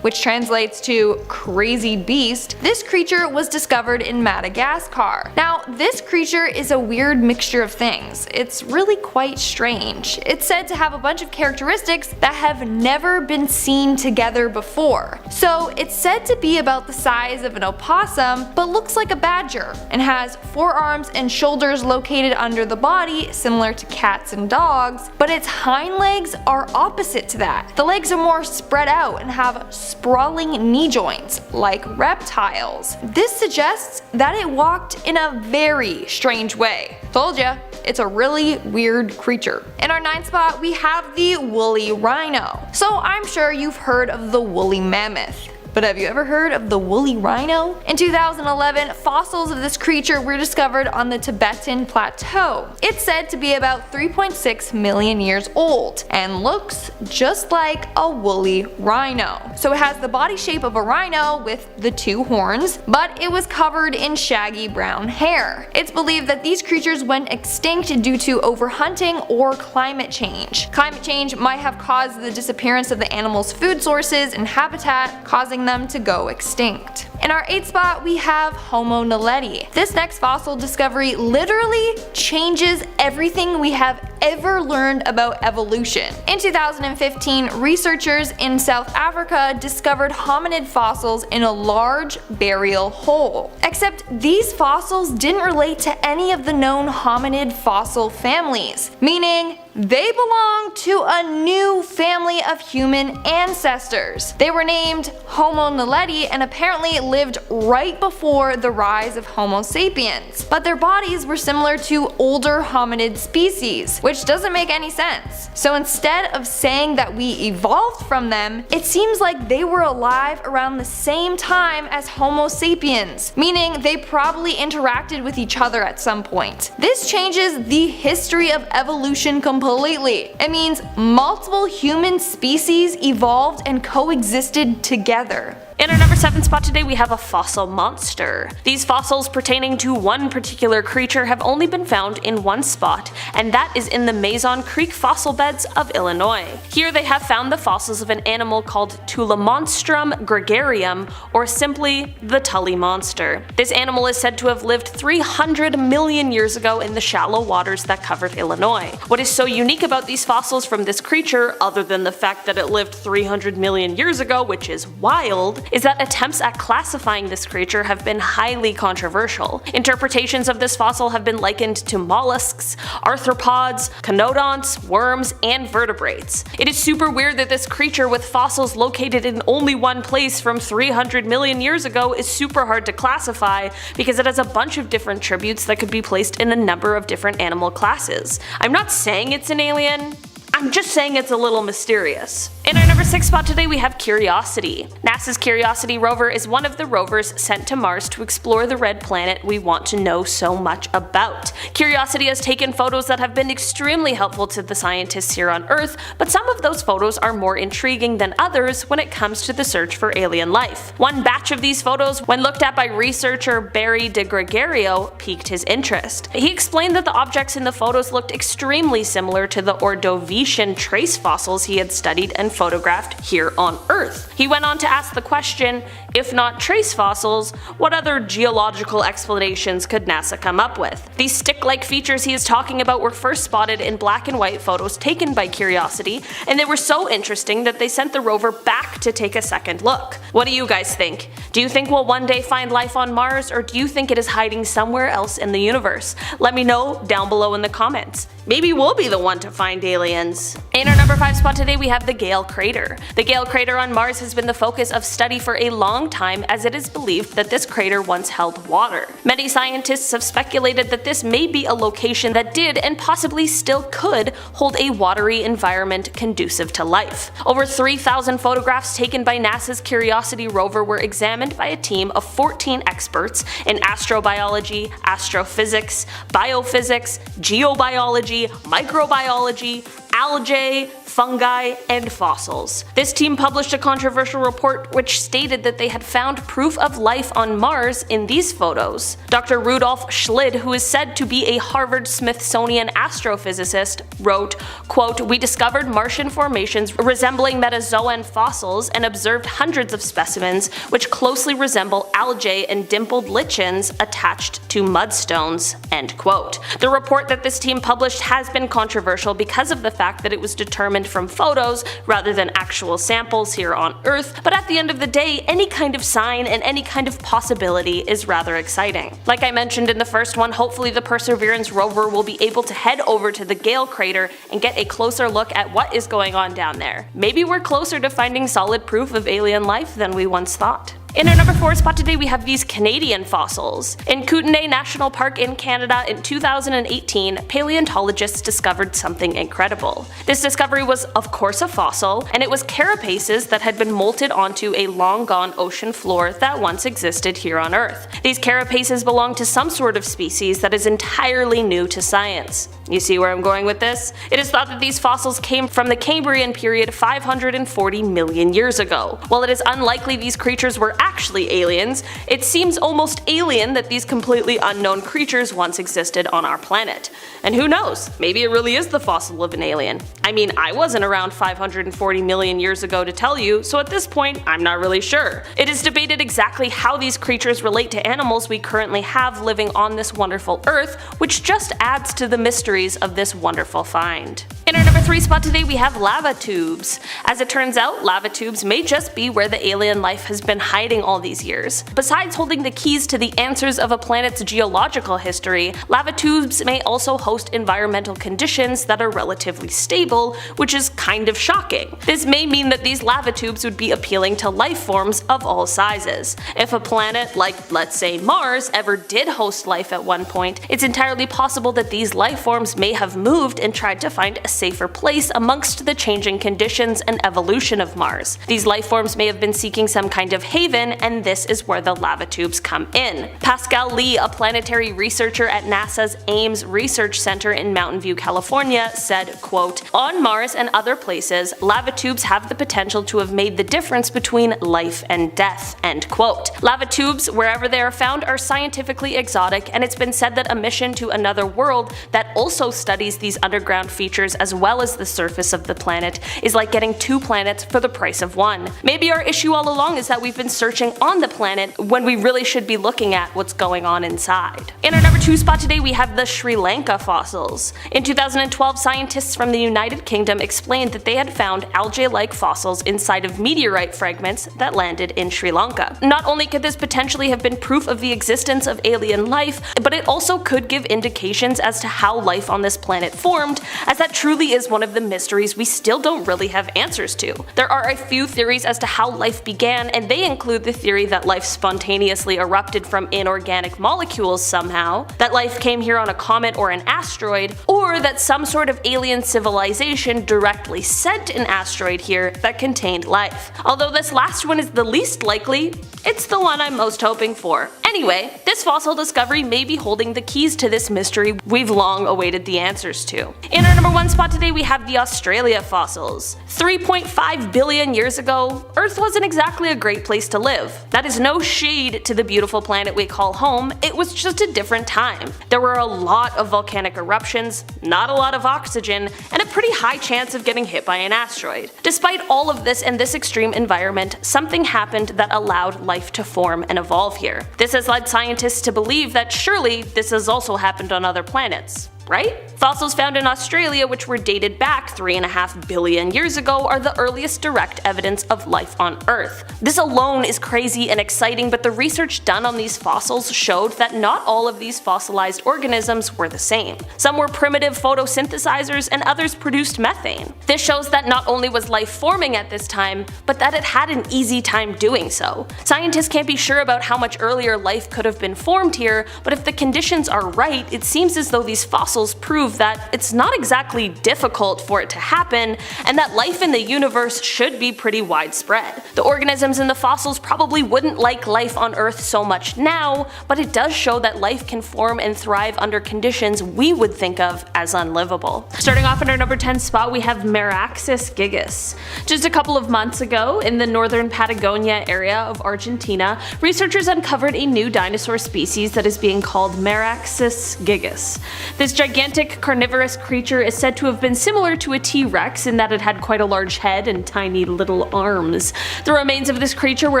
which translates to crazy beast, this creature was discovered in Madagascar. Now, this creature is a weird mixture of things. It's really quite strange. It's said to have a bunch of characteristics that have never been seen together before. So it's said to be about the size of an opossum, but looks like a badger, and has 4 arms and shoulders located under the body, similar to cats and dogs, but its hind legs are opposite to that. The legs are more spread out and have sprawling knee joints, like reptiles. This suggests that it walked in a very strange way. Told ya, it's a really weird creature. In our 9th spot, we have the woolly rhino. So I'm sure you've heard of the woolly mammoth. But have you ever heard of the woolly rhino? In 2011, fossils of this creature were discovered on the Tibetan Plateau. It's said to be about 3.6 million years old and looks just like a woolly rhino. So it has the body shape of a rhino with the 2 horns, but it was covered in shaggy brown hair. It's believed that these creatures went extinct due to overhunting or climate change. Climate change might have caused the disappearance of the animal's food sources and habitat, causing them to go extinct. In our 8th spot, we have Homo naledi. This next fossil discovery literally changes everything we have ever learned about evolution. In 2015, researchers in South Africa discovered hominid fossils in a large burial hole. Except these fossils didn't relate to any of the known hominid fossil families, meaning they belong to a new family of human ancestors. They were named Homo naledi and apparently lived right before the rise of Homo sapiens, but their bodies were similar to older hominid species, which doesn't make any sense. So instead of saying that we evolved from them, it seems like they were alive around the same time as Homo sapiens, meaning they probably interacted with each other at some point. This changes the history of evolution completely. It means multiple human species evolved and coexisted together. In In our number 7 spot today we have a fossil monster. These fossils pertaining to one particular creature have only been found in one spot, and that is in the Mason Creek fossil beds of Illinois. Here they have found the fossils of an animal called Tulamonstrum gregarium, or simply the Tully monster. This animal is said to have lived 300 million years ago in the shallow waters that covered Illinois. What is so unique about these fossils from this creature, other than the fact that it lived 300 million years ago, which is wild, is that attempts at classifying this creature have been highly controversial. Interpretations of this fossil have been likened to mollusks, arthropods, conodonts, worms, and vertebrates. It is super weird that this creature with fossils located in only one place from 300 million years ago is super hard to classify because it has a bunch of different tributes that could be placed in a number of different animal classes. I'm not saying it's an alien, I'm just saying it's a little mysterious. In our number 6 spot today we have Curiosity. NASA's Curiosity rover is one of the rovers sent to Mars to explore the red planet we want to know so much about. Curiosity has taken photos that have been extremely helpful to the scientists here on Earth, but some of those photos are more intriguing than others when it comes to the search for alien life. One batch of these photos, when looked at by researcher Barry de Gregorio, piqued his interest. He explained that the objects in the photos looked extremely similar to the Ordovician trace fossils he had studied and photographed here on Earth. He went on to ask the question, if not trace fossils, what other geological explanations could NASA come up with? These stick-like features he is talking about were first spotted in black and white photos taken by Curiosity, and they were so interesting that they sent the rover back to take a second look. What do you guys think? Do you think we'll one day find life on Mars, or do you think it is hiding somewhere else in the universe? Let me know down below in the comments. Maybe we'll be the one to find aliens. In our number 5 spot today we have the Gale Crater. The Gale Crater on Mars has been the focus of study for a long time, as it is believed that this crater once held water. Many scientists have speculated that this may be a location that did and possibly still could hold a watery environment conducive to life. Over 3,000 photographs taken by NASA's Curiosity rover were examined by a team of 14 experts in astrobiology, astrophysics, biophysics, geobiology, microbiology, algae, fungi, and fossils. This team published a controversial report which stated that they had found proof of life on Mars in these photos. Dr. Rudolf Schlid, who is said to be a Harvard-Smithsonian astrophysicist, wrote, quote, "We discovered Martian formations resembling metazoan fossils and observed hundreds of specimens which closely resemble algae and dimpled lichens attached to mudstones." End quote. The report that this team published has been controversial because of the fact that it was determined from photos rather than actual samples here on Earth, but at the end of the day, any kind of sign and any kind of possibility is rather exciting. Like I mentioned in the first one, hopefully the Perseverance rover will be able to head over to the Gale Crater and get a closer look at what is going on down there. Maybe we're closer to finding solid proof of alien life than we once thought. In our number 4 spot today we have these Canadian fossils. In Kootenay National Park in Canada in 2018, paleontologists discovered something incredible. This discovery was of course a fossil, and it was carapaces that had been molted onto a long-gone ocean floor that once existed here on Earth. These carapaces belong to some sort of species that is entirely new to science. You see where I'm going with this? It is thought that these fossils came from the Cambrian period 540 million years ago. While it is unlikely these creatures were actually aliens, it seems almost alien that these completely unknown creatures once existed on our planet. And who knows, maybe it really is the fossil of an alien. I mean, I wasn't around 540 million years ago to tell you, so at this point, I'm not really sure. It is debated exactly how these creatures relate to animals we currently have living on this wonderful Earth, which just adds to the mysteries of this wonderful find. In our number 3 spot today we have lava tubes. As it turns out, lava tubes may just be where the alien life has been hiding all these years. Besides holding the keys to the answers of a planet's geological history, lava tubes may also host environmental conditions that are relatively stable, which is kind of shocking. This may mean that these lava tubes would be appealing to life forms of all sizes. If a planet like, let's say, Mars ever did host life at one point, it's entirely possible that these life forms may have moved and tried to find a safer place amongst the changing conditions and evolution of Mars. These life forms may have been seeking some kind of haven, and this is where the lava tubes come in. Pascal Lee, a planetary researcher at NASA's Ames Research Center in Mountain View, California, said, quote, "On Mars and other places, lava tubes have the potential to have made the difference between life and death." End quote. Lava tubes, wherever they are found, are scientifically exotic, and it's been said that a mission to another world that also studies these underground features as well as the surface of the planet is like getting 2 planets for the price of 1. Maybe our issue all along is that we've been searching on the planet when we really should be looking at what's going on inside. In our number 2 spot today we have the Sri Lanka fossils. In 2012, scientists from the United Kingdom explained that they had found algae-like fossils inside of meteorite fragments that landed in Sri Lanka. Not only could this potentially have been proof of the existence of alien life, but it also could give indications as to how life on this planet formed, as that truly is one of the mysteries we still don't really have answers to. There are a few theories as to how life began, and they include the theory that life spontaneously erupted from inorganic molecules somehow, that life came here on a comet or an asteroid, or that some sort of alien civilization directly sent an asteroid here that contained life. Although this last one is the least likely, it's the one I'm most hoping for. Anyway, this fossil discovery may be holding the keys to this mystery we've long awaited the answers to. In our number 1 spot today we have the Australia fossils. 3.5 billion years ago, Earth wasn't exactly a great place to live. That is no shade to the beautiful planet we call home, it was just a different time. There were a lot of volcanic eruptions, not a lot of oxygen, and a pretty high chance of getting hit by an asteroid. Despite all of this and this extreme environment, something happened that allowed life to form and evolve here. This has led scientists to believe that surely this has also happened on other planets. Right? Fossils found in Australia, which were dated back 3.5 billion years ago, are the earliest direct evidence of life on Earth. This alone is crazy and exciting, but the research done on these fossils showed that not all of these fossilized organisms were the same. Some were primitive photosynthesizers and others produced methane. This shows that not only was life forming at this time, but that it had an easy time doing so. Scientists can't be sure about how much earlier life could have been formed here, but if the conditions are right, it seems as though these fossils prove that it's not exactly difficult for it to happen, and that life in the universe should be pretty widespread. The organisms in the fossils probably wouldn't like life on Earth so much now, but it does show that life can form and thrive under conditions we would think of as unlivable. Starting off in our number 10 spot we have Meraxis gigas. Just a couple of months ago, in the northern Patagonia area of Argentina, researchers uncovered a new dinosaur species that is being called Meraxis gigas. This gigantic carnivorous creature is said to have been similar to a T-Rex in that it had quite a large head and tiny little arms. The remains of this creature were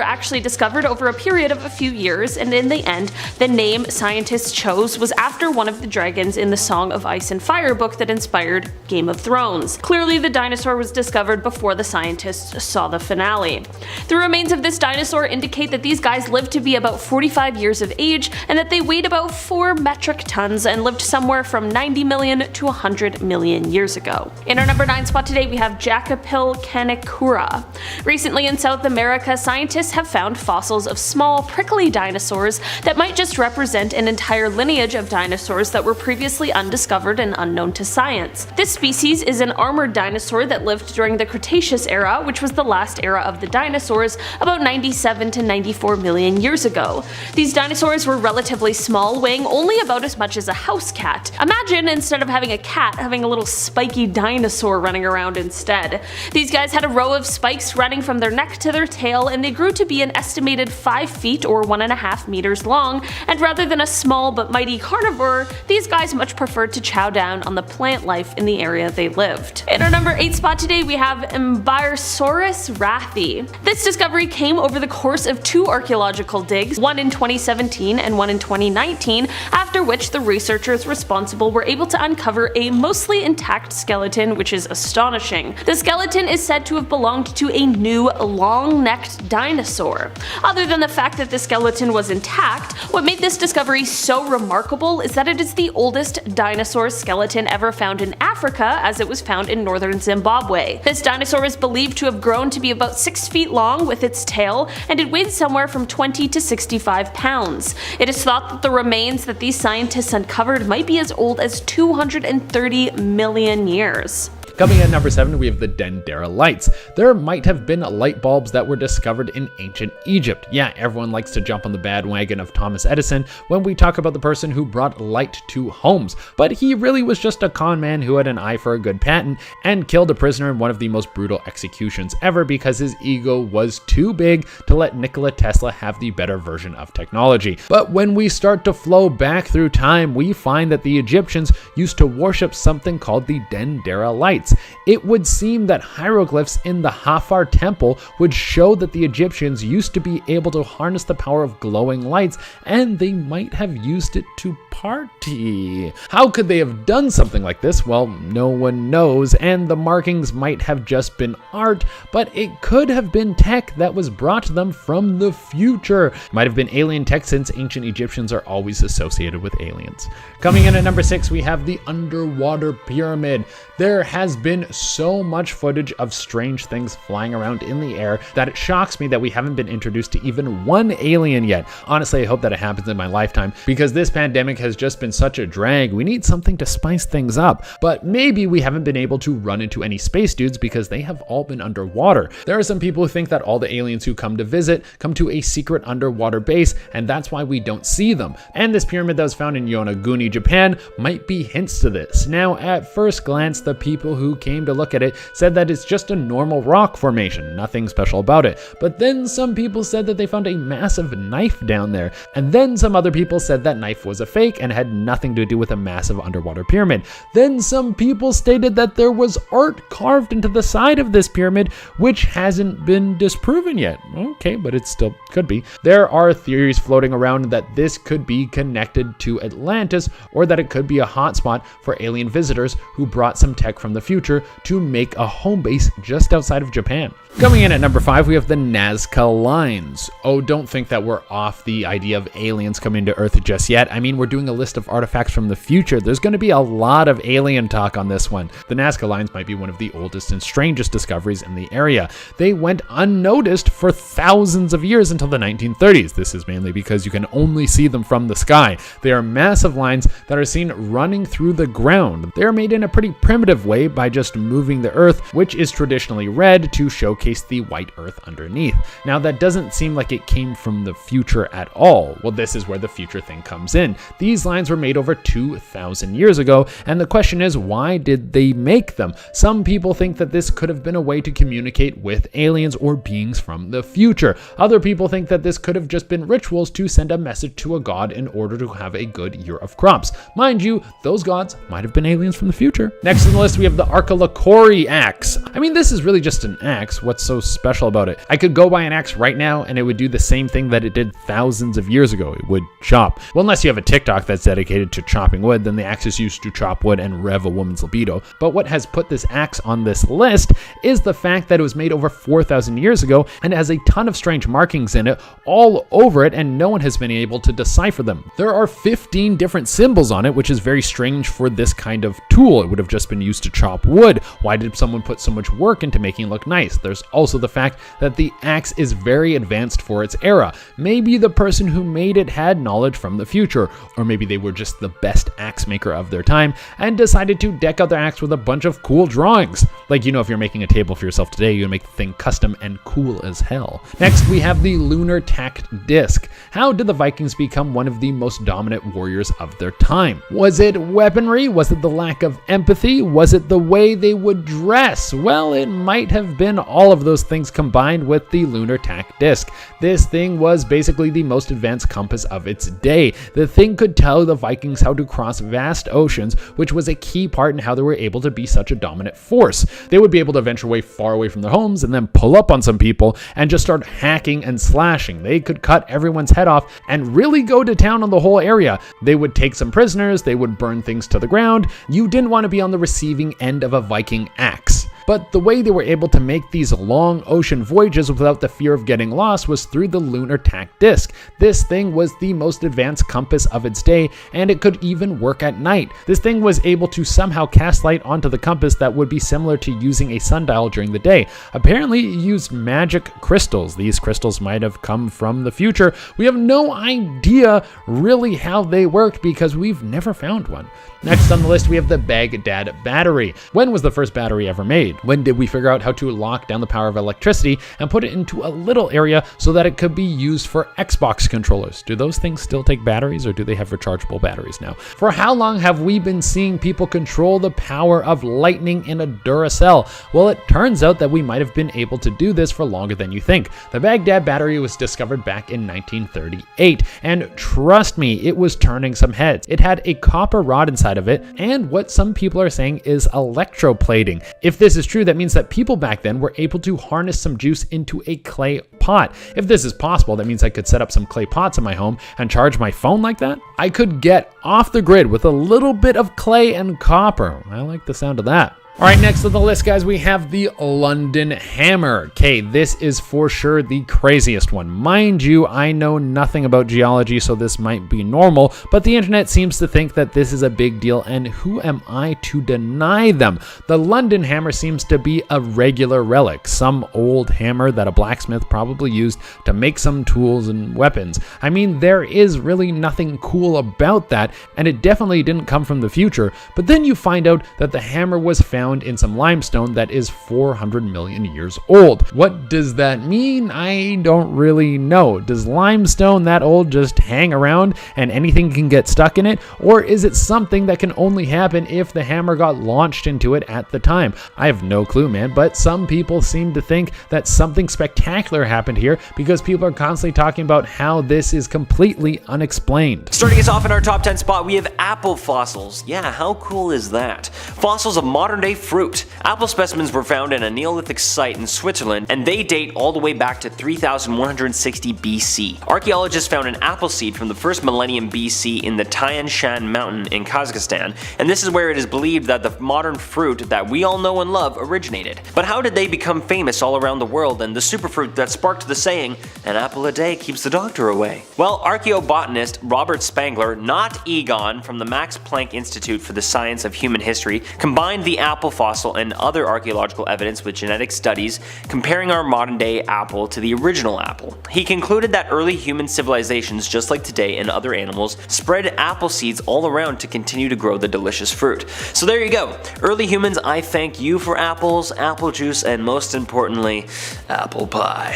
actually discovered over a period of a few years, and in the end, the name scientists chose was after one of the dragons in the Song of Ice and Fire book that inspired Game of Thrones. Clearly the dinosaur was discovered before the scientists saw the finale. The remains of this dinosaur indicate that these guys lived to be about 45 years of age, and that they weighed about 4 metric tons and lived somewhere from 90 million to 100 million years ago. In our number 9 spot today we have Jacopil canicura. Recently in South America, scientists have found fossils of small, prickly dinosaurs that might just represent an entire lineage of dinosaurs that were previously undiscovered and unknown to science. This species is an armored dinosaur that lived during the Cretaceous era, which was the last era of the dinosaurs, about 97 to 94 million years ago. These dinosaurs were relatively small, weighing only about as much as a house cat. Imagine, instead of having a cat, having a little spiky dinosaur running around instead. These guys had a row of spikes running from their neck to their tail, and they grew to be an estimated 5 feet or 1.5 meters long, and rather than a small but mighty carnivore, these guys much preferred to chow down on the plant life in the area they lived. In our number 8 spot today we have Embyrsaurus rathi. This discovery came over the course of 2 archaeological digs, one in 2017 and one in 2019, after which the researchers responsible were able to uncover a mostly intact skeleton, which is astonishing. The skeleton is said to have belonged to a new long-necked dinosaur. Other than the fact that the skeleton was intact, what made this discovery so remarkable is that it is the oldest dinosaur skeleton ever found in Africa, as it was found in northern Zimbabwe. This dinosaur is believed to have grown to be about 6 feet long with its tail, and it weighed somewhere from 20 to 65 pounds. It is thought that the remains that these scientists uncovered might be as old as 230 million years. Coming at number 7, we have the Dendera lights. There might have been light bulbs that were discovered in ancient Egypt. Yeah, everyone likes to jump on the bandwagon of Thomas Edison when we talk about the person who brought light to homes, but he really was just a con man who had an eye for a good patent and killed a prisoner in one of the most brutal executions ever because his ego was too big to let Nikola Tesla have the better version of technology. But when we start to flow back through time, we find that the Egyptians used to worship something called the Dendera lights. It would seem that hieroglyphs in the Hafar temple would show that the Egyptians used to be able to harness the power of glowing lights, and they might have used it to party. How could they have done something like this? Well, no one knows, and the markings might have just been art, but it could have been tech that was brought to them from the future. Might have been alien tech, since ancient Egyptians are always associated with aliens. Coming in at number 6, we have the underwater pyramid. There has been so much footage of strange things flying around in the air that it shocks me that we haven't been introduced to even one alien yet. Honestly, I hope that it happens in my lifetime, because this pandemic has just been such a drag. We need something to spice things up, but maybe we haven't been able to run into any space dudes because they have all been underwater. There are some people who think that all the aliens who come to visit come to a secret underwater base, and that's why we don't see them. And this pyramid that was found in Yonaguni, Japan might be hints to this. Now, at first glance, the people who came to look at it said that it's just a normal rock formation, nothing special about it. But then some people said that they found a massive knife down there, and then some other people said that knife was a fake and had nothing to do with a massive underwater pyramid. Then some people stated that there was art carved into the side of this pyramid, which hasn't been disproven yet. Okay, but it still could be. There are theories floating around that this could be connected to Atlantis, or that it could be a hotspot for alien visitors who brought some tech from the future to make a home base just outside of Japan. Coming in at number 5, we have the Nazca Lines. Oh, don't think that we're off the idea of aliens coming to Earth just yet. I mean, we're doing a list of artifacts from the future. There's going to be a lot of alien talk on this one. The Nazca Lines might be one of the oldest and strangest discoveries in the area. They went unnoticed for thousands of years until the 1930s. This is mainly because you can only see them from the sky. They are massive lines that are seen running through the ground. They are made in a pretty primitive way by just moving the Earth, which is traditionally red, to showcase the white Earth underneath. Now, that doesn't seem like it came from the future at all. Well, this is where the future thing comes in. These lines were made over 2,000 years ago, and the question is, why did they make them? Some people think that this could have been a way to communicate with aliens or beings from the future. Other people think that this could have just been rituals to send a message to a god in order to have a good year of crops. Mind you, those gods might have been aliens from the future. Next on the list, we have the Arkalakori axe. I mean, this is really just an axe. What's so special about it? I could go buy an axe right now and it would do the same thing that it did thousands of years ago. It would chop. Well, unless you have a TikTok that's dedicated to chopping wood, then the axe is used to chop wood and rev a woman's libido. But what has put this axe on this list is the fact that it was made over 4,000 years ago and has a ton of strange markings in it all over it, and no one has been able to decipher them. There are 15 different symbols on it, which is very strange for this kind of tool. It would have just been used to chop wood. Why did someone put so much work into making it look nice? There's also the fact that the axe is very advanced for its era. Maybe the person who made it had knowledge from the future, or maybe they were just the best axe maker of their time and decided to deck out their axe with a bunch of cool drawings. Like, you know, if you're making a table for yourself today, you make the thing custom and cool as hell. Next, we have the lunar tacked disc. How did the Vikings become one of the most dominant warriors of their time? Was it weaponry? Was it the lack of empathy? Was it the way they would dress? Well, it might have been all of those things combined with the lunar tack disc. This thing was basically the most advanced compass of its day. The thing could tell the Vikings how to cross vast oceans, which was a key part in how they were able to be such a dominant force. They would be able to venture way far away from their homes and then pull up on some people and just start hacking and slashing. They could cut everyone's head off and really go to town on the whole area. They would take some prisoners, they would burn things to the ground. You didn't want to be on the receiving end of a Viking axe. but the way they were able to make these long ocean voyages without the fear of getting lost was through the lunar tack disc. This thing was the most advanced compass of its day, and it could even work at night. This thing was able to somehow cast light onto the compass that would be similar to using a sundial during the day. Apparently it used magic crystals. These crystals might have come from the future. We have no idea really how they worked because we've never found one. Next on the list, we have the Baghdad battery. When was the first battery ever made? When did we figure out how to lock down the power of electricity and put it into a little area so that it could be used for Xbox controllers? Do those things still take batteries, or do they have rechargeable batteries now? For how long have we been seeing people control the power of lightning in a Duracell? Well, it turns out that we might have been able to do this for longer than you think. The Baghdad battery was discovered back in 1938, and trust me, it was turning some heads. It had a copper rod inside of it, and what some people are saying is electroplating. If this is true, that means that people back then were able to harness some juice into a clay pot. If this is possible, that means I could set up some clay pots in my home and charge my phone like that. I could get off the grid with a little bit of clay and copper. I like the sound of that. Alright, next on the list, guys, we have the London Hammer. Okay, this is for sure the craziest one. Mind you, I know nothing about geology, so this might be normal, but the internet seems to think that this is a big deal, and who am I to deny them? The London Hammer seems to be a regular relic, some old hammer that a blacksmith probably used to make some tools and weapons. I mean, there is really nothing cool about that, and it definitely didn't come from the future, but then you find out that the hammer was found in some limestone that is 400 million years old. What does that mean? I don't really know. Does limestone that old just hang around and anything can get stuck in it? Or is it something that can only happen if the hammer got launched into it at the time? I have no clue, man, but some people seem to think that something spectacular happened here because people are constantly talking about how this is completely unexplained. Starting us off in our top 10 spot, we have apple fossils. Yeah, how cool is that? Fossils of modern day fruit. Apple specimens were found in a Neolithic site in Switzerland, and they date all the way back to 3160 BC. Archaeologists found an apple seed from the first millennium BC in the Tian Shan mountain in Kazakhstan, and this is where it is believed that the modern fruit that we all know and love originated. But how did they become famous all around the world and the superfruit that sparked the saying, "An apple a day keeps the doctor away"? Well, archaeobotanist Robert Spangler, not Egon, from the Max Planck Institute for the Science of Human History, combined the apple fossil and other archaeological evidence with genetic studies comparing our modern day apple to the original apple. He concluded that early human civilizations, just like today and other animals, spread apple seeds all around to continue to grow the delicious fruit. So there you go. Early humans, I thank you for apples, apple juice, and most importantly, apple pie.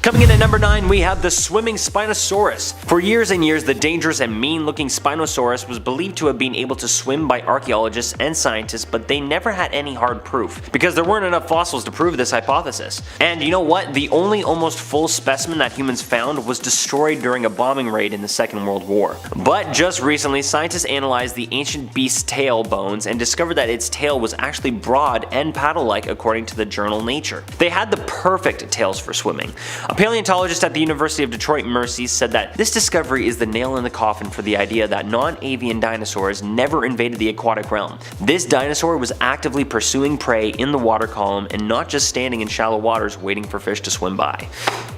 Coming in at number 9, we have the swimming Spinosaurus. For years and years, the dangerous and mean-looking Spinosaurus was believed to have been able to swim by archaeologists and scientists, but they never had any hard proof, because there weren't enough fossils to prove this hypothesis. And you know what? The only almost full specimen that humans found was destroyed during a bombing raid in the Second World War. But just recently, scientists analyzed the ancient beast's tail bones and discovered that its tail was actually broad and paddle-like according to the journal Nature. They had the perfect tails for swimming. A paleontologist at the University of Detroit Mercy said that this discovery is the nail in the coffin for the idea that non-avian dinosaurs never invaded the aquatic realm. This dinosaur was actively pursuing prey in the water column and not just standing in shallow waters waiting for fish to swim by.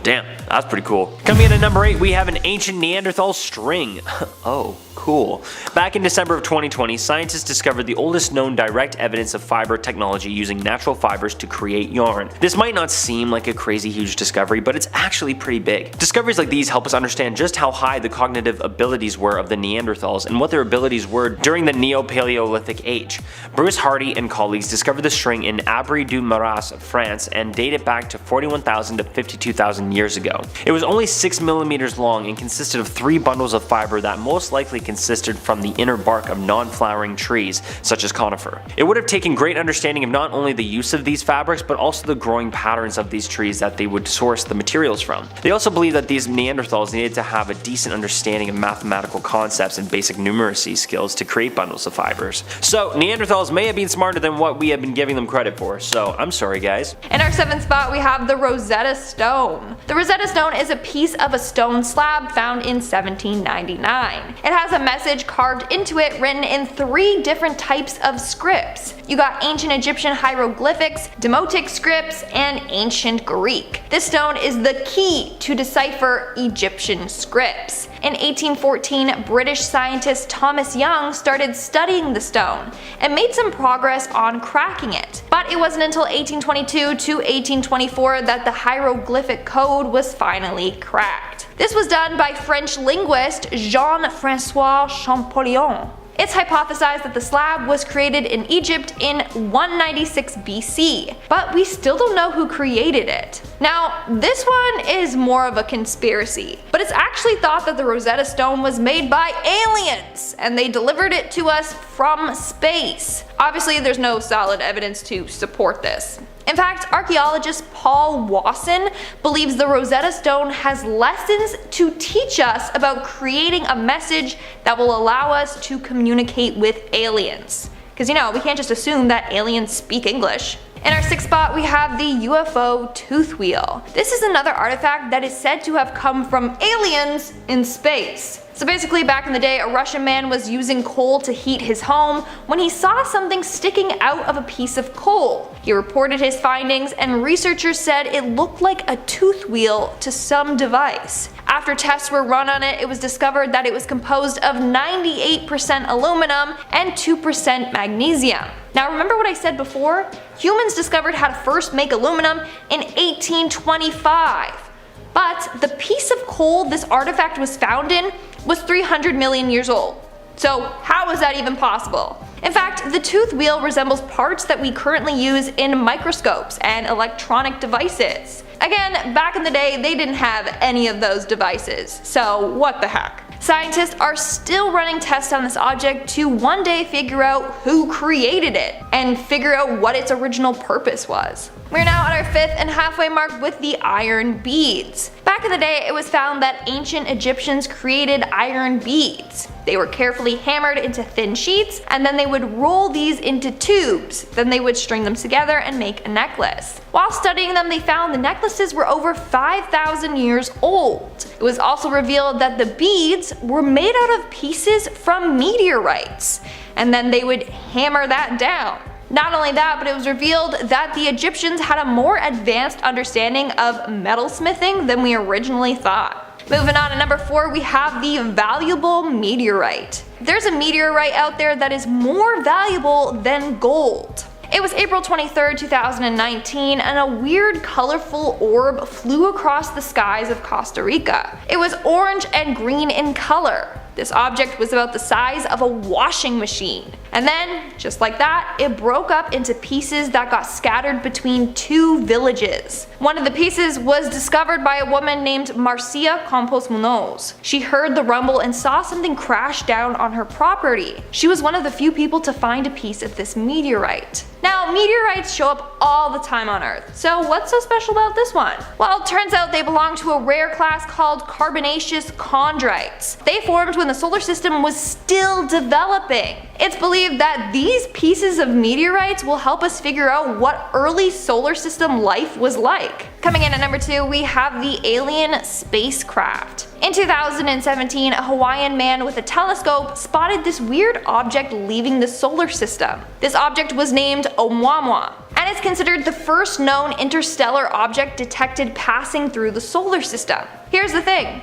Damn, that's pretty cool. Coming in at number 8, we have an ancient Neanderthal string. Oh, cool. Back in December of 2020, scientists discovered the oldest known direct evidence of fiber technology using natural fibers to create yarn. This might not seem like a crazy huge discovery, but it's actually pretty big. Discoveries like these help us understand just how high the cognitive abilities were of the Neanderthals and what their abilities were during the Neo-Paleolithic age. Bruce Hardy and colleagues discovered the string in Abri-du-Maras, France, and date it back to 41,000 to 52,000 years ago. It was only 6 millimeters long and consisted of 3 bundles of fiber that most likely consisted from the inner bark of non-flowering trees, such as conifer. It would have taken great understanding of not only the use of these fabrics, but also the growing patterns of these trees that they would source the materials from. They also believe that these Neanderthals needed to have a decent understanding of mathematical concepts and basic numeracy skills to create bundles of fibers. So Neanderthals may have been smarter than what we have been giving them credit for, so I'm sorry guys. In our 7th spot, we have the Rosetta Stone. The Rosetta Stone is a piece of a stone slab found in 1799. It has a message carved into it written in 3 different types of scripts. You got ancient Egyptian hieroglyphics, Demotic scripts, and ancient Greek. This stone is the key to decipher Egyptian scripts. In 1814, British scientist Thomas Young started studying the stone and made some progress on cracking it. But it wasn't until 1822 to 1824 that the hieroglyphic code was finally cracked. This was done by French linguist Jean-François Champollion. It's hypothesized that the slab was created in Egypt in 196 BC, but we still don't know who created it. Now, this one is more of a conspiracy, but it's actually thought that the Rosetta Stone was made by aliens, and they delivered it to us from space. Obviously, there's no solid evidence to support this. In fact, archaeologist Paul Wasson believes the Rosetta Stone has lessons to teach us about creating a message that will allow us to communicate with aliens. Because we can't just assume that aliens speak English. In our 6th spot, we have the UFO tooth wheel. This is another artifact that is said to have come from aliens in space. So basically, back in the day, a Russian man was using coal to heat his home when he saw something sticking out of a piece of coal. He reported his findings, and researchers said it looked like a tooth wheel to some device. After tests were run on it, it was discovered that it was composed of 98% aluminum and 2% magnesium. Now remember what I said before? Humans discovered how to first make aluminum in 1825. But the piece of coal this artifact was found in was 300 million years old. So how is that even possible? In fact, the tooth wheel resembles parts that we currently use in microscopes and electronic devices. Again, back in the day, they didn't have any of those devices, so what the heck? Scientists are still running tests on this object to one day figure out who created it and figure out what its original purpose was. We're now at our 5th and halfway mark with the iron beads. Back in the day, it was found that ancient Egyptians created iron beads. They were carefully hammered into thin sheets, and then they would roll these into tubes. Then they would string them together and make a necklace. While studying them, they found the necklaces were over 5,000 years old. It was also revealed that the beads were made out of pieces from meteorites, and then they would hammer that down. Not only that, but it was revealed that the Egyptians had a more advanced understanding of metalsmithing than we originally thought. Moving on to number 4, we have the valuable meteorite. There's a meteorite out there that is more valuable than gold. It was April 23, 2019, and a weird colorful orb flew across the skies of Costa Rica. It was orange and green in color. This object was about the size of a washing machine. And then, just like that, it broke up into pieces that got scattered between 2 villages. One of the pieces was discovered by a woman named Marcia Campos Munoz. She heard the rumble and saw something crash down on her property. She was one of the few people to find a piece of this meteorite. Now, meteorites show up all the time on Earth, so what's so special about this one? Well, it turns out they belong to a rare class called carbonaceous chondrites. They formed when the solar system was still developing. It's believed that these pieces of meteorites will help us figure out what early solar system life was like. Coming in at number 2, we have the alien spacecraft. In 2017, a Hawaiian man with a telescope spotted this weird object leaving the solar system. This object was named Oumuamua, and it's considered the first known interstellar object detected passing through the solar system. Here's the thing.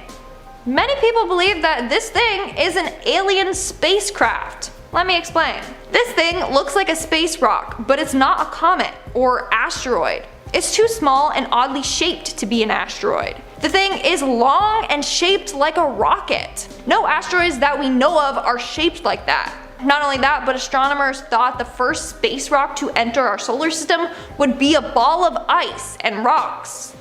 Many people believe that this thing is an alien spacecraft. Let me explain. This thing looks like a space rock, but it's not a comet or asteroid. It's too small and oddly shaped to be an asteroid. The thing is long and shaped like a rocket. No asteroids that we know of are shaped like that. Not only that, but astronomers thought the first space rock to enter our solar system would be a ball of ice and rocks.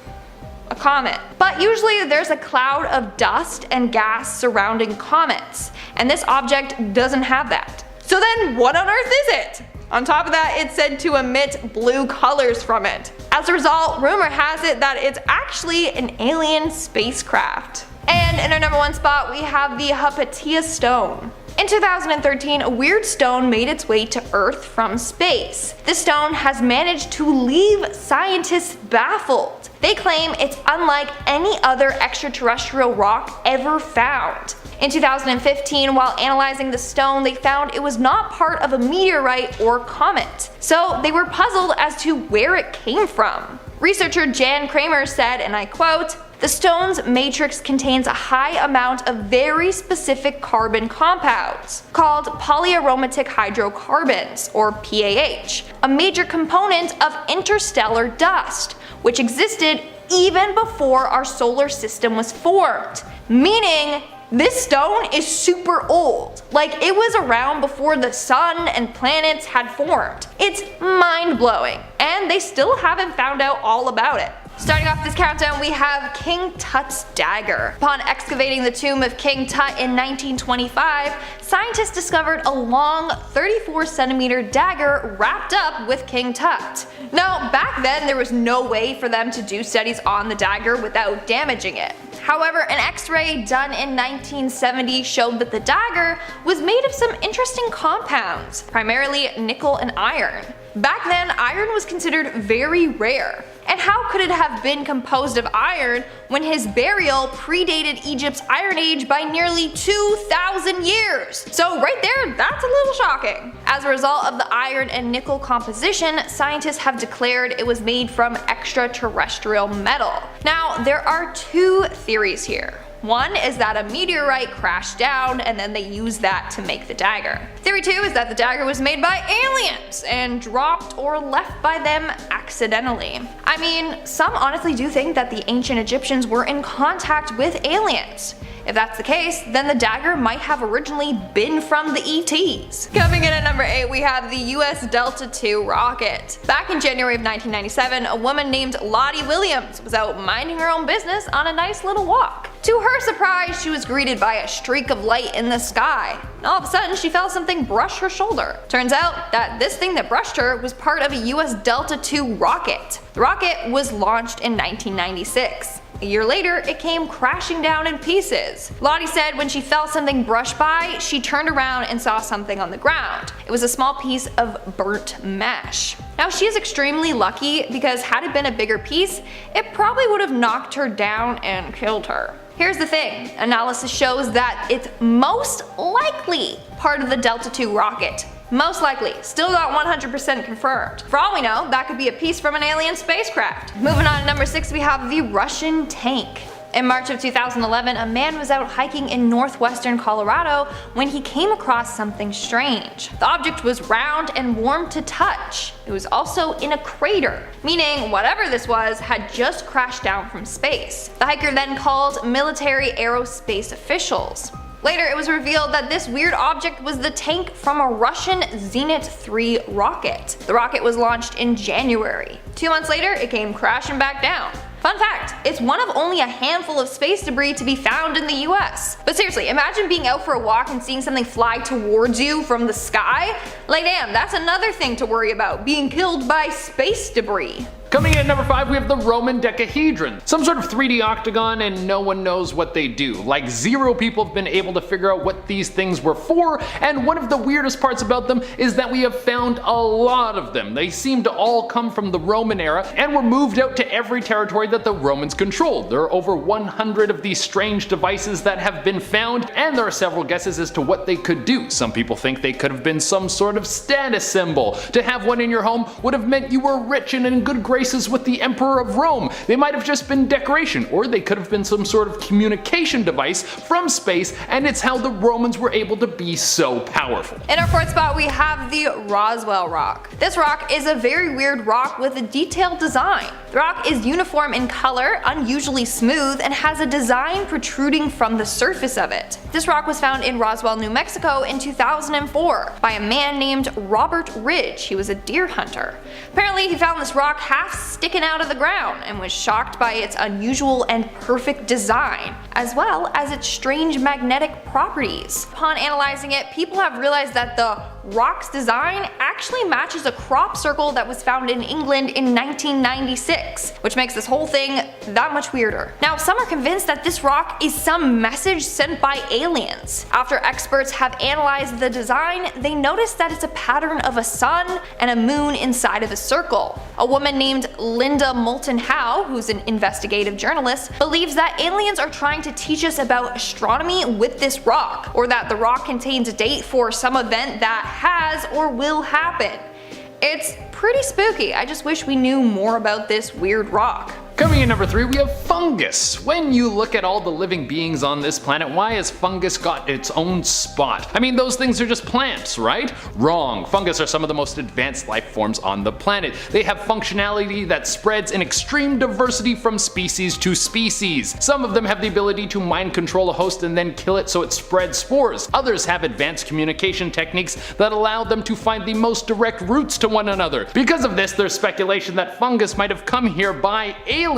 A comet. But usually there's a cloud of dust and gas surrounding comets, and this object doesn't have that. So then what on earth is it? On top of that, it's said to emit blue colors from it. As a result, rumor has it that it's actually an alien spacecraft. And in our number 1 spot, we have the Hypatia stone. In 2013, a weird stone made its way to Earth from space. This stone has managed to leave scientists baffled. They claim it's unlike any other extraterrestrial rock ever found. In 2015, while analyzing the stone, they found it was not part of a meteorite or comet. So they were puzzled as to where it came from. Researcher Jan Kramer said, and I quote, "The stone's matrix contains a high amount of very specific carbon compounds, called polyaromatic hydrocarbons, or PAH, a major component of interstellar dust, which existed even before our solar system was formed." Meaning, this stone is super old. Like, it was around before the sun and planets had formed. It's mind-blowing, and they still haven't found out all about it. Starting off this countdown, we have King Tut's dagger. Upon excavating the tomb of King Tut in 1925, scientists discovered a long 34-centimeter dagger wrapped up with King Tut. Now, back then there was no way for them to do studies on the dagger without damaging it. However, an X-ray done in 1970 showed that the dagger was made of some interesting compounds, primarily nickel and iron. Back then, iron was considered very rare. And how could it have been composed of iron when his burial predated Egypt's Iron Age by nearly 2,000 years? So right there, that's a little shocking. As a result of the iron and nickel composition, scientists have declared it was made from extraterrestrial metal. Now, there are two theories here. One is that a meteorite crashed down and then they used that to make the dagger. Theory 2 is that the dagger was made by aliens and dropped or left by them accidentally. I mean, some honestly do think that the ancient Egyptians were in contact with aliens. If that's the case, then the dagger might have originally been from the ETs. Coming in at number 8, we have the US Delta II rocket. Back in January of 1997, a woman named Lottie Williams was out minding her own business on a nice little walk. To her surprise, she was greeted by a streak of light in the sky. All of a sudden, she felt something brush her shoulder. Turns out that this thing that brushed her was part of a US Delta II rocket. The rocket was launched in 1996. A year later, it came crashing down in pieces. Lottie said when she felt something brush by, she turned around and saw something on the ground. It was a small piece of burnt mesh. Now, she is extremely lucky because had it been a bigger piece, it probably would have knocked her down and killed her. Here's the thing, analysis shows that it's most likely part of the Delta II rocket. Most likely, still not 100% confirmed. For all we know, that could be a piece from an alien spacecraft. Moving on to number 6, we have the Russian tank. In March of 2011, a man was out hiking in northwestern Colorado when he came across something strange. The object was round and warm to touch. It was also in a crater, meaning whatever this was had just crashed down from space. The hiker then called military aerospace officials. Later, it was revealed that this weird object was the tank from a Russian Zenit 3 rocket. The rocket was launched in January. 2 months later, it came crashing back down. Fun fact, it's one of only a handful of space debris to be found in the US. But seriously, imagine being out for a walk and seeing something fly towards you from the sky. Like damn, that's another thing to worry about, being killed by space debris. Coming in at number 5, we have the Roman Decahedron. Some sort of 3D octagon, and no one knows what they do. Like 0 people have been able to figure out what these things were for, and one of the weirdest parts about them is that we have found a lot of them. They seem to all come from the Roman era and were moved out to every territory that the Romans controlled. There are over 100 of these strange devices that have been found, and there are several guesses as to what they could do. Some people think they could have been some sort of status symbol. To have one in your home would have meant you were rich and in good graces with the Emperor of Rome. They might have just been decoration, or they could have been some sort of communication device from space, and it's how the Romans were able to be so powerful. In our 4th spot, we have the Roswell rock. This rock is a very weird rock with a detailed design. The rock is uniform in color, unusually smooth, and has a design protruding from the surface of it. This rock was found in Roswell, New Mexico in 2004 by a man named Robert Ridge. He was a deer hunter. Apparently, he found this rock half sticking out of the ground and was shocked by its unusual and perfect design, as well as its strange magnetic properties. Upon analyzing it, people have realized that the rock's design actually matches a crop circle that was found in England in 1996, which makes this whole thing that much weirder. Now, some are convinced that this rock is some message sent by aliens. After experts have analyzed the design, they noticed that it's a pattern of a sun and a moon inside of a circle. A woman named Linda Moulton Howe, who's an investigative journalist, believes that aliens are trying to teach us about astronomy with this rock, or that the rock contains a date for some event that has or will happen. It's pretty spooky. I just wish we knew more about this weird rock. Coming in number 3, we have fungus. When you look at all the living beings on this planet, why has fungus got its own spot? I mean, those things are just plants, right? Wrong. Fungus are some of the most advanced life forms on the planet. They have functionality that spreads in extreme diversity from species to species. Some of them have the ability to mind control a host and then kill it so it spreads spores. Others have advanced communication techniques that allow them to find the most direct routes to one another. Because of this, there's speculation that fungus might have come here by aliens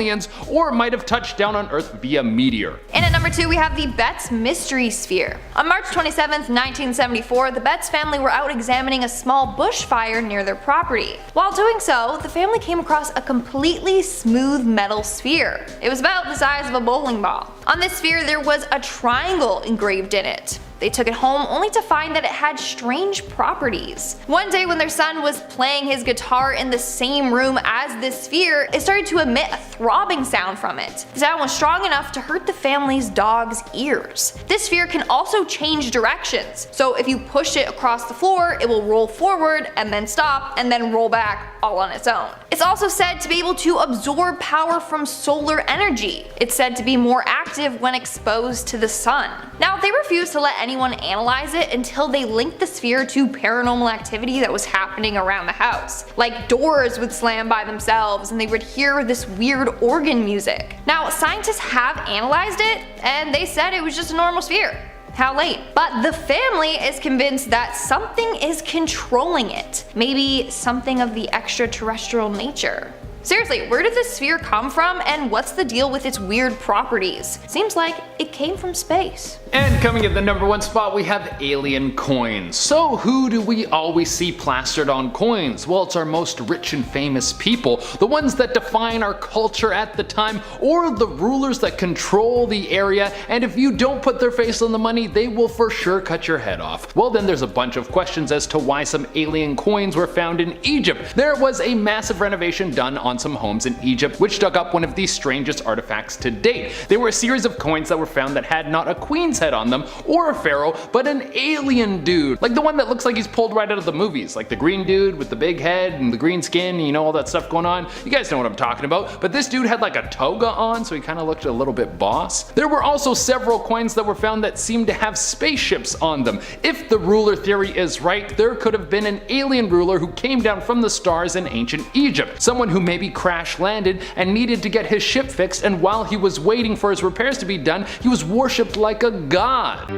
or might have touched down on Earth via meteor. And at number 2, we have the Betts Mystery Sphere. On March 27th, 1974, the Betts family were out examining a small bushfire near their property. While doing so, the family came across a completely smooth metal sphere. It was about the size of a bowling ball. On this sphere, there was a triangle engraved in it. They took it home only to find that it had strange properties. One day when their son was playing his guitar in the same room as this sphere, it started to emit a throbbing sound from it. The sound was strong enough to hurt the family's dog's ears. This sphere can also change directions, so if you push it across the floor, it will roll forward and then stop and then roll back all on its own. It's also said to be able to absorb power from solar energy. It's said to be more active when exposed to the sun. Now, they refused to let anyone analyze it until they linked the sphere to paranormal activity that was happening around the house. Like doors would slam by themselves and they would hear this weird organ music. Now, scientists have analyzed it and they said it was just a normal sphere. How late? But the family is convinced that something is controlling it. Maybe something of the extraterrestrial nature. Seriously, where did this sphere come from and what's the deal with its weird properties? Seems like it came from space. And coming at the number 1 spot, we have alien coins. So who do we always see plastered on coins? Well, it's our most rich and famous people, the ones that define our culture at the time, or the rulers that control the area, and if you don't put their face on the money, they will for sure cut your head off. Well, then there's a bunch of questions as to why some alien coins were found in Egypt. There was a massive renovation done on some homes in Egypt, which dug up one of the strangest artifacts to date. They were a series of coins that were found that had not a queen's head on them or a pharaoh, but an alien dude, like the one that looks like he's pulled right out of the movies, like the green dude with the big head and the green skin, you know, all that stuff going on. You guys know what I'm talking about. But this dude had like a toga on, so he kind of looked a little bit boss. There were also several coins that were found that seemed to have spaceships on them. If the ruler theory is right, there could have been an alien ruler who came down from the stars in ancient Egypt, someone who maybe crash landed and needed to get his ship fixed, and while he was waiting for his repairs to be done, he was worshipped like a god.